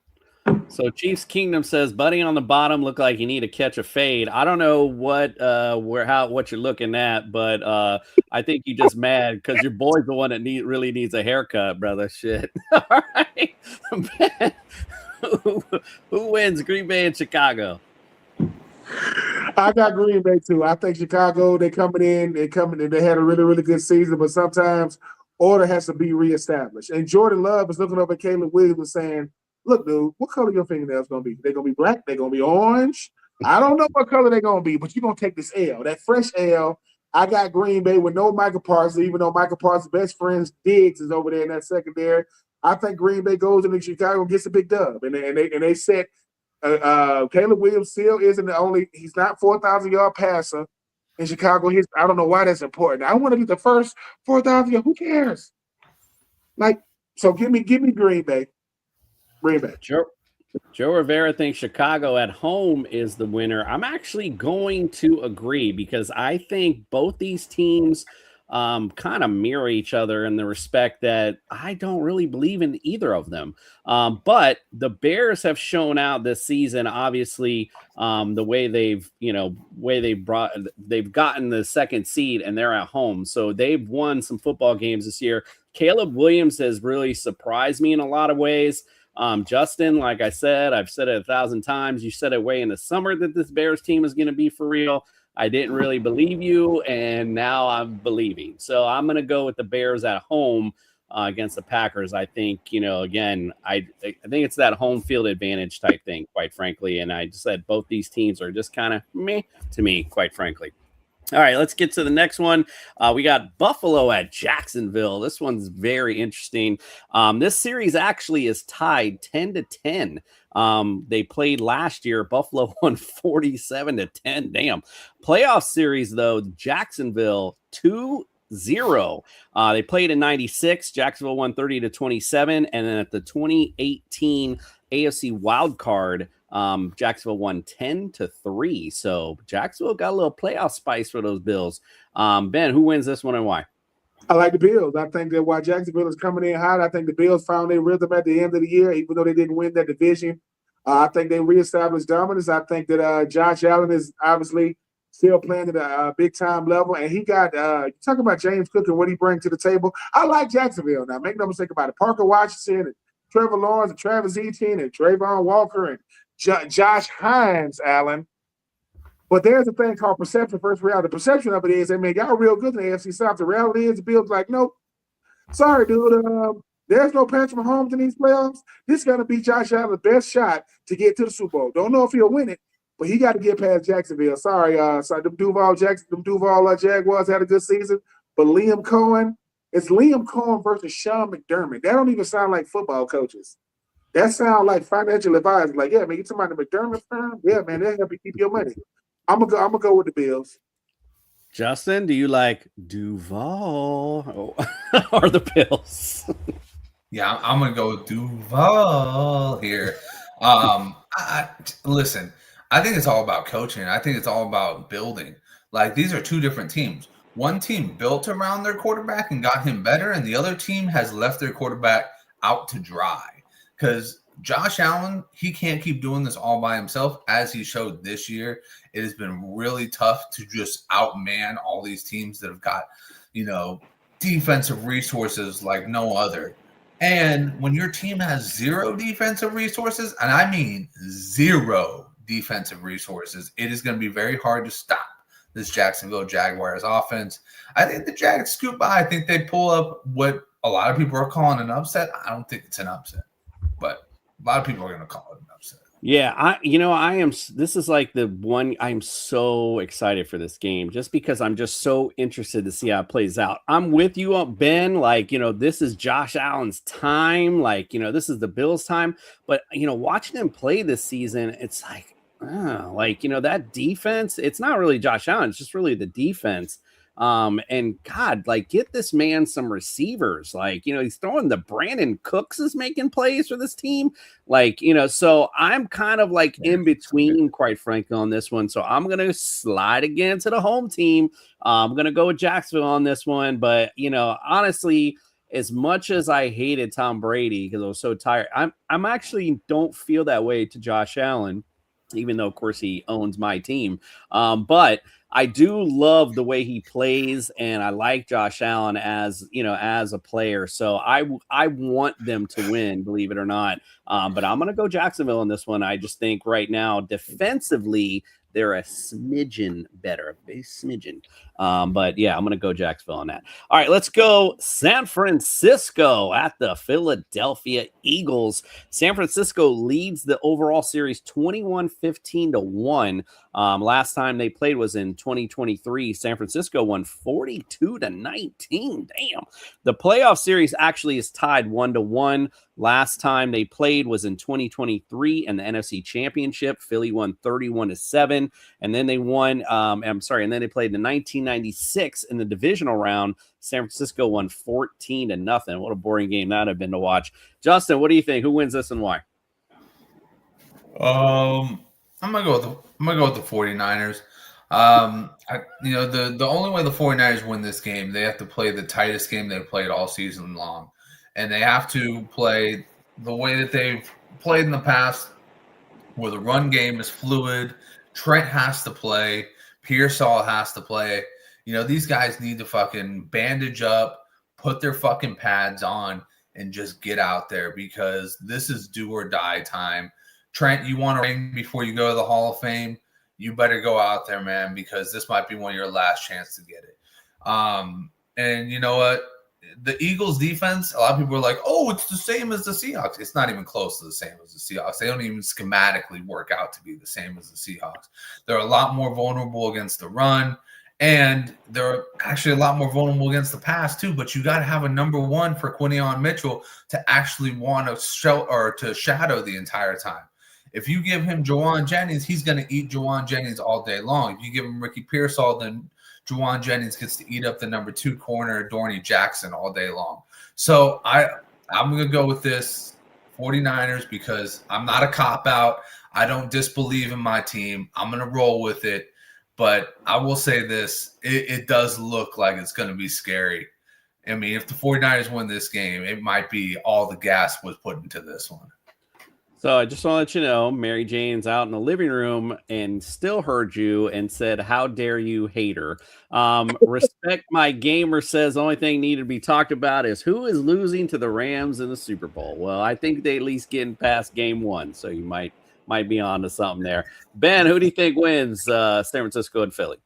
D: So Chiefs Kingdom says, "Buddy on the bottom look like you need to catch a fade." I don't know what you're looking at, but I think you just mad because your boy's the one that really needs a haircut, brother. Shit. All right. Who wins, Green Bay and Chicago?
B: I got Green Bay too. I think Chicago, they coming in, they had a really, really good season, but sometimes order has to be reestablished. And Jordan Love is looking over at Caleb Williams and saying, "Look, dude, what color your fingernails gonna be? They're gonna be black, they're gonna be orange. I don't know what color they're gonna be, but you're gonna take this L, that fresh L." I got Green Bay with no Michael Parsons, even though Michael Parsons' best friend Diggs is over there in that secondary. I think Green Bay goes into Chicago and gets a big dub. And they set Caleb Williams still isn't the only, he's not 4,000-yard passer in Chicago. I don't know why that's important. I want to be the first 4,000 yard. Who cares? Like, so give me Green Bay. Green Bay.
D: Joe Rivera thinks Chicago at home is the winner. I'm actually going to agree because I think both these teams kind of mirror each other in the respect that I don't really believe in either of them. But the Bears have shown out this season, obviously, the way they've gotten the second seed and they're at home. So they've won some football games this year. Caleb Williams has really surprised me in a lot of ways. Justin, like I said, I've said it 1,000 times. You said it way in the summer that this Bears team is going to be for real. I didn't really believe you, and now I'm believing. So I'm going to go with the Bears at home against the Packers. I think, again, I think it's that home field advantage type thing, quite frankly. And I just said both these teams are just kind of meh to me, quite frankly. All right, let's get to the next one. We got Buffalo at Jacksonville. This one's very interesting. This series actually is tied 10-10. They played last year. Buffalo won 47-10. Damn. Playoff series, though, Jacksonville 2-0. They played in 96. Jacksonville won 30-27. And then at the 2018 AFC wild card, Jacksonville won 10-3. So Jacksonville got a little playoff spice for those Bills. Ben, who wins this one and why?
B: I like the Bills. I think that while Jacksonville is coming in hot, I think the Bills found their rhythm at the end of the year, even though they didn't win that division. I think they reestablished dominance. I think that Josh Allen is obviously still playing at a big-time level. And he got talking about James Cook and what he brings to the table. I like Jacksonville now. Make no mistake about it. Parker Washington and Trevor Lawrence and Travis Etienne and Trayvon Walker and Josh Hines, Allen. But there's a thing called perception versus reality. The perception of it is, y'all real good in the AFC South. The reality is the Bills like, nope. Sorry, dude. There's no Patrick Mahomes in these playoffs. This is going to be Josh Allen's best shot to get to the Super Bowl. Don't know if he'll win it, but he got to get past Jacksonville. Sorry, them Duval Jaguars had a good season. But Liam Cohen, it's Liam Cohen versus Sean McDermott. That don't even sound like football coaches. That sound like financial advisors. Like, yeah, man, you talking about the McDermott firm? Yeah, man, they help you keep your money. I'm gonna go with the Bills.
D: Justin, do you like Duval or the Bills?
E: Yeah, I'm gonna go with Duval here. Listen, I think it's all about coaching. I think it's all about building. Like, these are two different teams. One team built around their quarterback and got him better, and the other team has left their quarterback out to dry. Because Josh Allen, he can't keep doing this all by himself, as he showed this year. It has been really tough to just outman all these teams that have got, defensive resources like no other. And when your team has zero defensive resources, and I mean zero defensive resources, it is going to be very hard to stop this Jacksonville Jaguars offense. I think the Jags scoop by. I think they pull up what a lot of people are calling an upset. I don't think it's an upset, but a lot of people are going to call it an upset.
D: Yeah, I am. This is like the one I'm so excited for this game, just because I'm just so interested to see how it plays out. I'm with you, Ben. Like, this is Josh Allen's time. Like, this is the Bills' time. But watching him play this season, it's like, that defense. It's not really Josh Allen. It's just really the defense. And God, like, get this man some receivers. Like, he's throwing the Brandon Cooks is making plays for this team. Like, so I'm kind of like in between, quite frankly, on this one. So I'm going to slide again to the home team. I'm going to go with Jacksonville on this one. But, honestly, as much as I hated Tom Brady because I was so tired, I'm actually don't feel that way to Josh Allen, even though, of course, he owns my team. But I do love the way he plays, and I like Josh Allen as a player. So I want them to win, believe it or not. But I'm going to go Jacksonville in this one. I just think right now defensively they're a smidgen better, a smidgen. But yeah, I'm going to go Jacksonville on that. All right, let's go San Francisco at the Philadelphia Eagles. San Francisco leads the overall series 21-15-1. Last time they played was in 2023. San Francisco won 42-19. Damn. The playoff series actually is tied 1-1. Last time they played was in 2023 in the NFC Championship. Philly won 31-7, and then they won. And then they played in 1996 in the divisional round. San Francisco won 14-0. What a boring game that have been to watch. Justin, what do you think? Who wins this and why?
E: I'm gonna go with the 49ers. The only way the 49ers win this game, they have to play the tightest game they've played all season long. And they have to play the way that they've played in the past, where the run game is fluid. Trent has to play. Pearsall has to play. These guys need to fucking bandage up, put their fucking pads on, and just get out there because this is do or die time. Trent, you want a ring before you go to the Hall of Fame? You better go out there, man, because this might be one of your last chance to get it. And you know what? The Eagles defense, a lot of people are like, oh, it's the same as the Seahawks. It's not even close to the same as the Seahawks. They don't even schematically work out to be the same as the Seahawks. They're a lot more vulnerable against the run, and they're actually a lot more vulnerable against the pass too. But you got to have a number one for Quinyon Mitchell to actually want to show or to shadow the entire time. If you give him Jawan Jennings, he's going to eat Jawan Jennings all day long. If you give him Ricky Pearsall, then Jawan Jennings gets to eat up the number 2 corner, Dorney Jackson, all day long. So I'm going to go with this 49ers because I'm not a cop-out. I don't disbelieve in my team. I'm going to roll with it. But I will say this, it does look like it's going to be scary. I mean, if the 49ers win this game, it might be all the gas was put into this one.
D: So I just want to let you know, Mary Jane's out in the living room and still heard you and said, how dare you, hater. Respect My Gamer says the only thing needed to be talked about is who is losing to the Rams in the Super Bowl. Well, I think they at least getting past game 1, so you might be on to something there. Ben, who do you think wins San Francisco and Philly?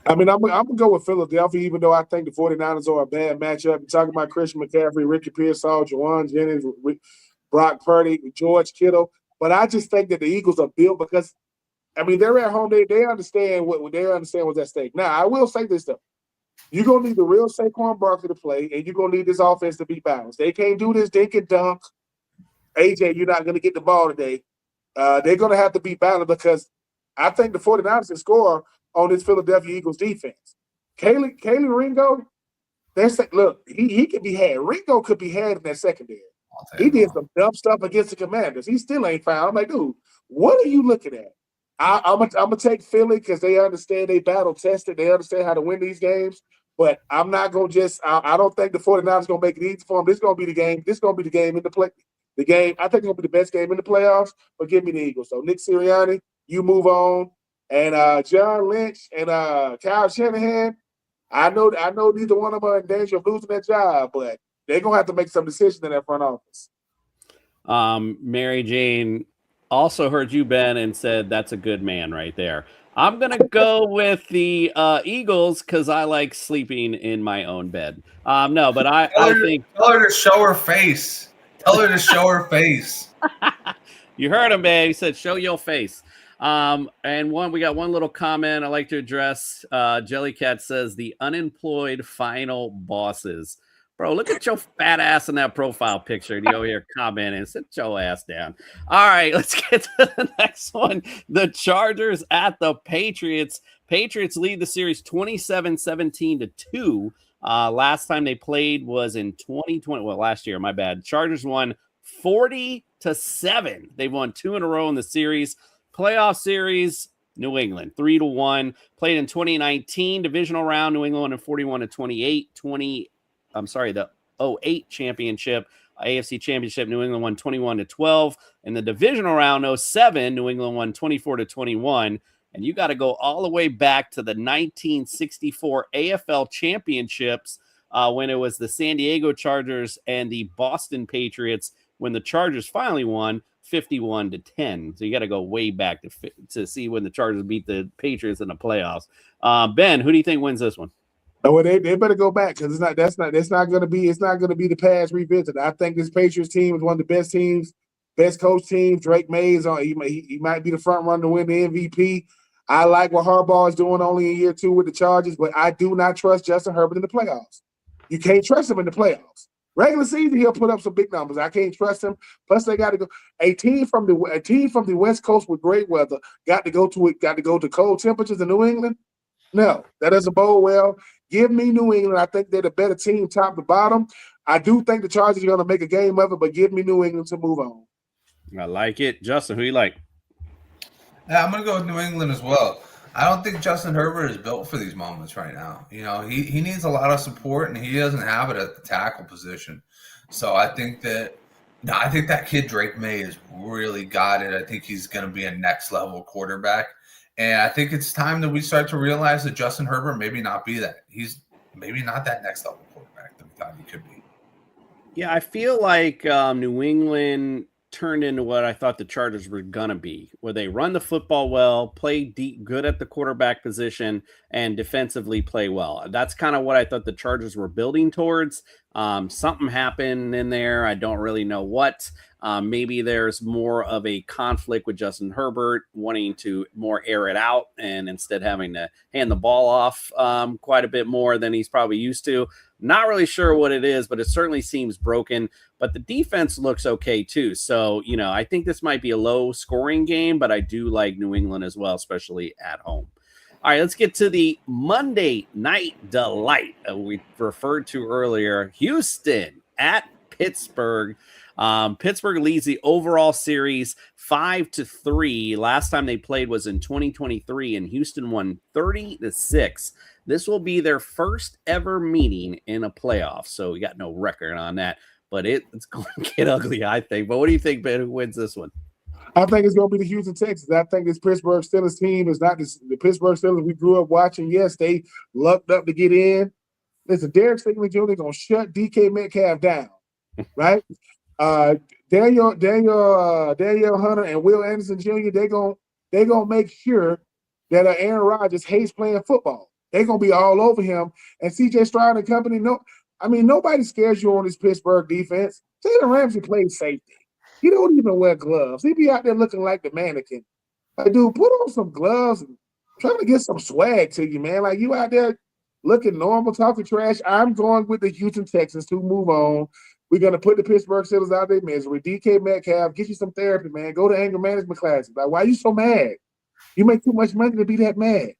B: I mean, I'm going to go with Philadelphia, even though I think the 49ers are a bad matchup. You're talking about Christian McCaffrey, Ricky Pearsall, Jawan Jennings, Brock Purdy, George Kittle. But I just think that the Eagles are built because, I mean, they're at home. They understand what's at stake. Now, I will say this, though. You're going to need the real Saquon Barkley to play, and you're going to need this offense to be balanced. They can't do this dink and dunk. AJ, you're not going to get the ball today. They're going to have to be balanced because I think the 49ers can score on this Philadelphia Eagles defense. Kaylee Ringo, look, he could be had. Ringo could be had in that secondary. He did some dumb stuff against the Commanders. He still ain't found. I'm like, dude, what are you looking at? I'm gonna take Philly because they understand they battle tested. They understand how to win these games. But I'm not gonna I don't think the 49ers gonna make it easy for them. This is gonna be the game. This is gonna be the game in the play. The game, I think it's gonna be the best game in the playoffs. But give me the Eagles. So Nick Sirianni, you move on. And John Lynch and Kyle Shanahan, I know neither one of them are in danger of losing their job, but they're going to have to make some decisions in that front office.
D: Mary Jane also heard you, Ben, and said that's a good man right there. I'm going to go with the Eagles because I like sleeping in my own bed. No, but I think...
E: Tell her to show her face. Tell her to show her face.
D: You heard him, babe. He said, show your face. And we got one little comment I'd like to address. Jellycat says, the unemployed final bosses. Bro, look at your fat ass in that profile picture. You over here commenting. Sit your ass down. All right, let's get to the next one. The Chargers at the Patriots. Patriots lead the series 27-17-2. Last time they played was in 2020. Well, last year, my bad. Chargers won 40-7. They've won 2 in a row in the series. Playoff series, New England 3-1. Played in 2019 divisional round. New England won 41-28. The 08 championship, AFC championship. New England won 21-12. In the divisional round, 07, New England won 24-21. And you got to go all the way back to the 1964 AFL championships when it was the San Diego Chargers and the Boston Patriots when the Chargers finally won 51-10. So you got to go way back to see when the Chargers beat the Patriots in the playoffs. Ben, who do you think wins this one?
B: Oh, well, they better go back because it's not going to be the past revisited. I think this Patriots team is one of the best teams, best coach teams. Drake May is on. He might be the front runner to win the MVP. I like what Harbaugh is doing only in year 2 with the Chargers, but I do not trust Justin Herbert in the playoffs. You can't trust him in the playoffs. Regular season, he'll put up some big numbers. I can't trust him. Plus, they got to go. A team from the West Coast with great weather got to go to cold temperatures in New England. No, that doesn't bode well. Give me New England. I think they're the better team, top to bottom. I do think the Chargers are going to make a game of it, but give me New England to move on.
D: I like it. Justin, who you like?
E: Yeah, I'm going to go with New England as well. I don't think Justin Herbert is built for these moments right now. You know, he needs a lot of support, and he doesn't have it at the tackle position. So I think that kid Drake May has really got it. I think he's going to be a next-level quarterback. And I think it's time that we start to realize that Justin Herbert maybe not be that. He's maybe not that next-level quarterback that we thought he could be.
D: Yeah, I feel like New England turned into what I thought the Chargers were going to be, where they run the football well, play deep, good at the quarterback position, and defensively play well. That's kind of what I thought the Chargers were building towards. Something happened in there. I don't really know what. Maybe there's more of a conflict with Justin Herbert wanting to more air it out and instead having to hand the ball off quite a bit more than he's probably used to. Not really sure what it is, but it certainly seems broken. But the defense looks okay too. So, I think this might be a low scoring game, but I do like New England as well, especially at home. All right, let's get to the Monday Night Delight we referred to earlier. Houston at Pittsburgh. Pittsburgh leads the overall series 5-3. Last time they played was in 2023, and Houston won 30-6. This will be their first ever meeting in a playoff, so we got no record on that. But it's going to get ugly, I think. But what do you think, Ben? Who wins this one?
B: I think it's going to be the Houston Texans. I think this Pittsburgh Steelers team is not the Pittsburgh Steelers we grew up watching. Yes, they lucked up to get in. Listen, Derek Stingley Jr. going to shut DK Metcalf down, right? Daniel Hunter and Will Anderson Jr. They gonna make sure that Aaron Rodgers hates playing football. They're gonna be all over him. And CJ Stroud and company. Nobody scares you on this Pittsburgh defense. Jalen Ramsey plays safety. He don't even wear gloves. He be out there looking like the mannequin. Like, dude, put on some gloves and try to get some swag to you, man. Like, you out there looking normal, talking trash. I'm going with the Houston Texans to move on. We're going to put the Pittsburgh Steelers out there, misery. DK Metcalf, get you some therapy, man. Go to anger management classes. Like, why are you so mad? You make too much money to be that mad.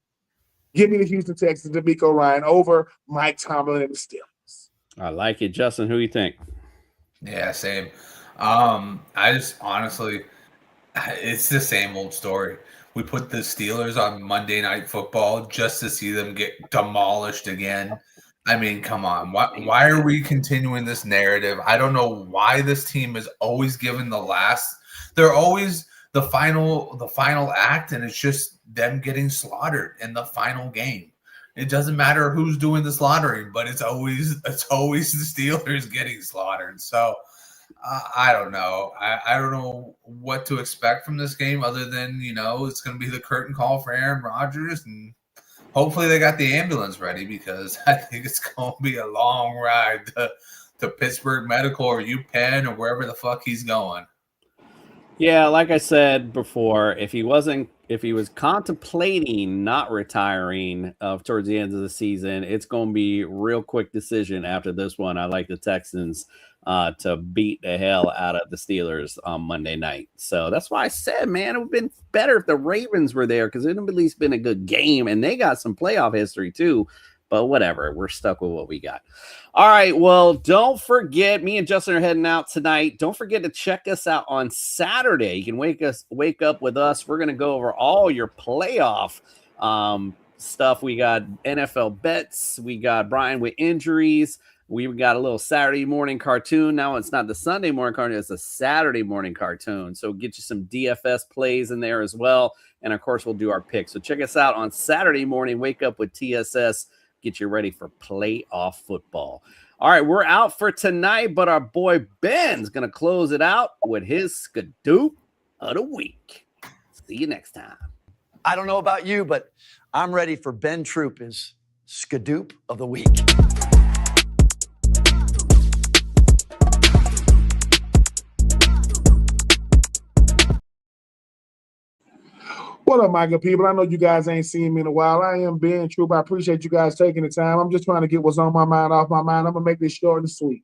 B: Give me the Houston Texans, DeMeco Ryan over Mike Tomlin and the Steelers.
D: I like it. Justin, who do you think?
E: Yeah, same. I just honestly, it's the same old story. We put the Steelers on Monday Night Football just to see them get demolished again. I mean, come on. Why are we continuing this narrative? I don't know why this team is always given the last. They're always the final act, and it's just them getting slaughtered in the final game. It doesn't matter who's doing the slaughtering, but it's always the Steelers getting slaughtered. So I don't know. I don't know what to expect from this game other than, it's going to be the curtain call for Aaron Rodgers, and hopefully they got the ambulance ready because I think it's going to be a long ride to Pittsburgh Medical or UPenn or wherever the fuck he's going.
D: Yeah, like I said before, if he was contemplating not retiring towards the end of the season, it's going to be a real quick decision after this one. I like the Texans to beat the hell out of the Steelers on Monday night. So that's why I said, man, it would have been better if the Ravens were there because it would have at least been a good game. And they got some playoff history too. But whatever, we're stuck with what we got. All right, well, don't forget, me and Justin are heading out tonight. Don't forget to check us out on Saturday. You can wake up with us. We're going to go over all your playoff stuff. We got NFL bets. We got Brian with injuries. We've got a little Saturday morning cartoon. Now it's not the Sunday morning cartoon, it's a Saturday morning cartoon. So get you some DFS plays in there as well. And of course, we'll do our picks. So check us out on Saturday morning. Wake up with TSS. Get you ready for playoff football. All right, we're out for tonight, but our boy Ben's going to close it out with his Skadoop of the week. See you next time.
H: I don't know about you, but I'm ready for Ben Troupe's Skadoop of the week.
B: What up, my good people? I know you guys ain't seen me in a while. I am Ben Troupe. I appreciate you guys taking the time. I'm just trying to get what's on my mind off my mind. I'm going to make this short and sweet.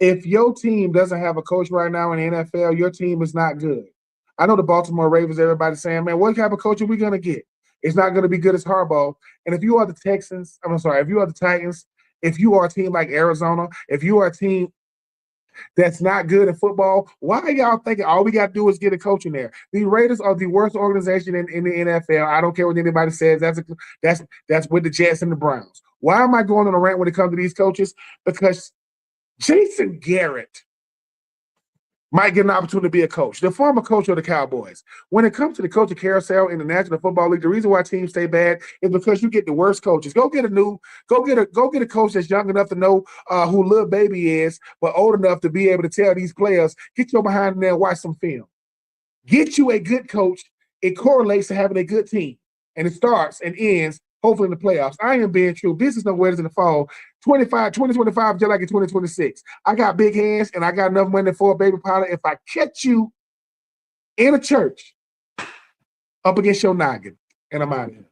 B: If your team doesn't have a coach right now in the NFL, your team is not good. I know the Baltimore Ravens, everybody's saying, man, what type of coach are we going to get? It's not going to be good as Harbaugh. And if you are the Texans, if you are the Titans, if you are a team like Arizona, if you are a team that's not good at football, why are y'all thinking all we got to do is get a coach in there? The Raiders are the worst organization in the NFL. I don't care what anybody says. That's with the Jets and the Browns. Why am I going on a rant when it comes to these coaches? Because Jason Garrett might get an opportunity to be a coach, the former coach of the Cowboys. When it comes to the coaching carousel in the National Football League, the reason why teams stay bad is because you get the worst coaches. Go get a coach that's young enough to know who Lil Baby is, but old enough to be able to tell these players, get your behind in there and watch some film. Get you a good coach. It correlates to having a good team, and it starts and ends hopefully in the playoffs. I am being true. This is no weddings in the fall. 2025, just like in 2026. I got big hands and I got enough money for a baby powder. If I catch you in a church up against your noggin, and I'm out of here.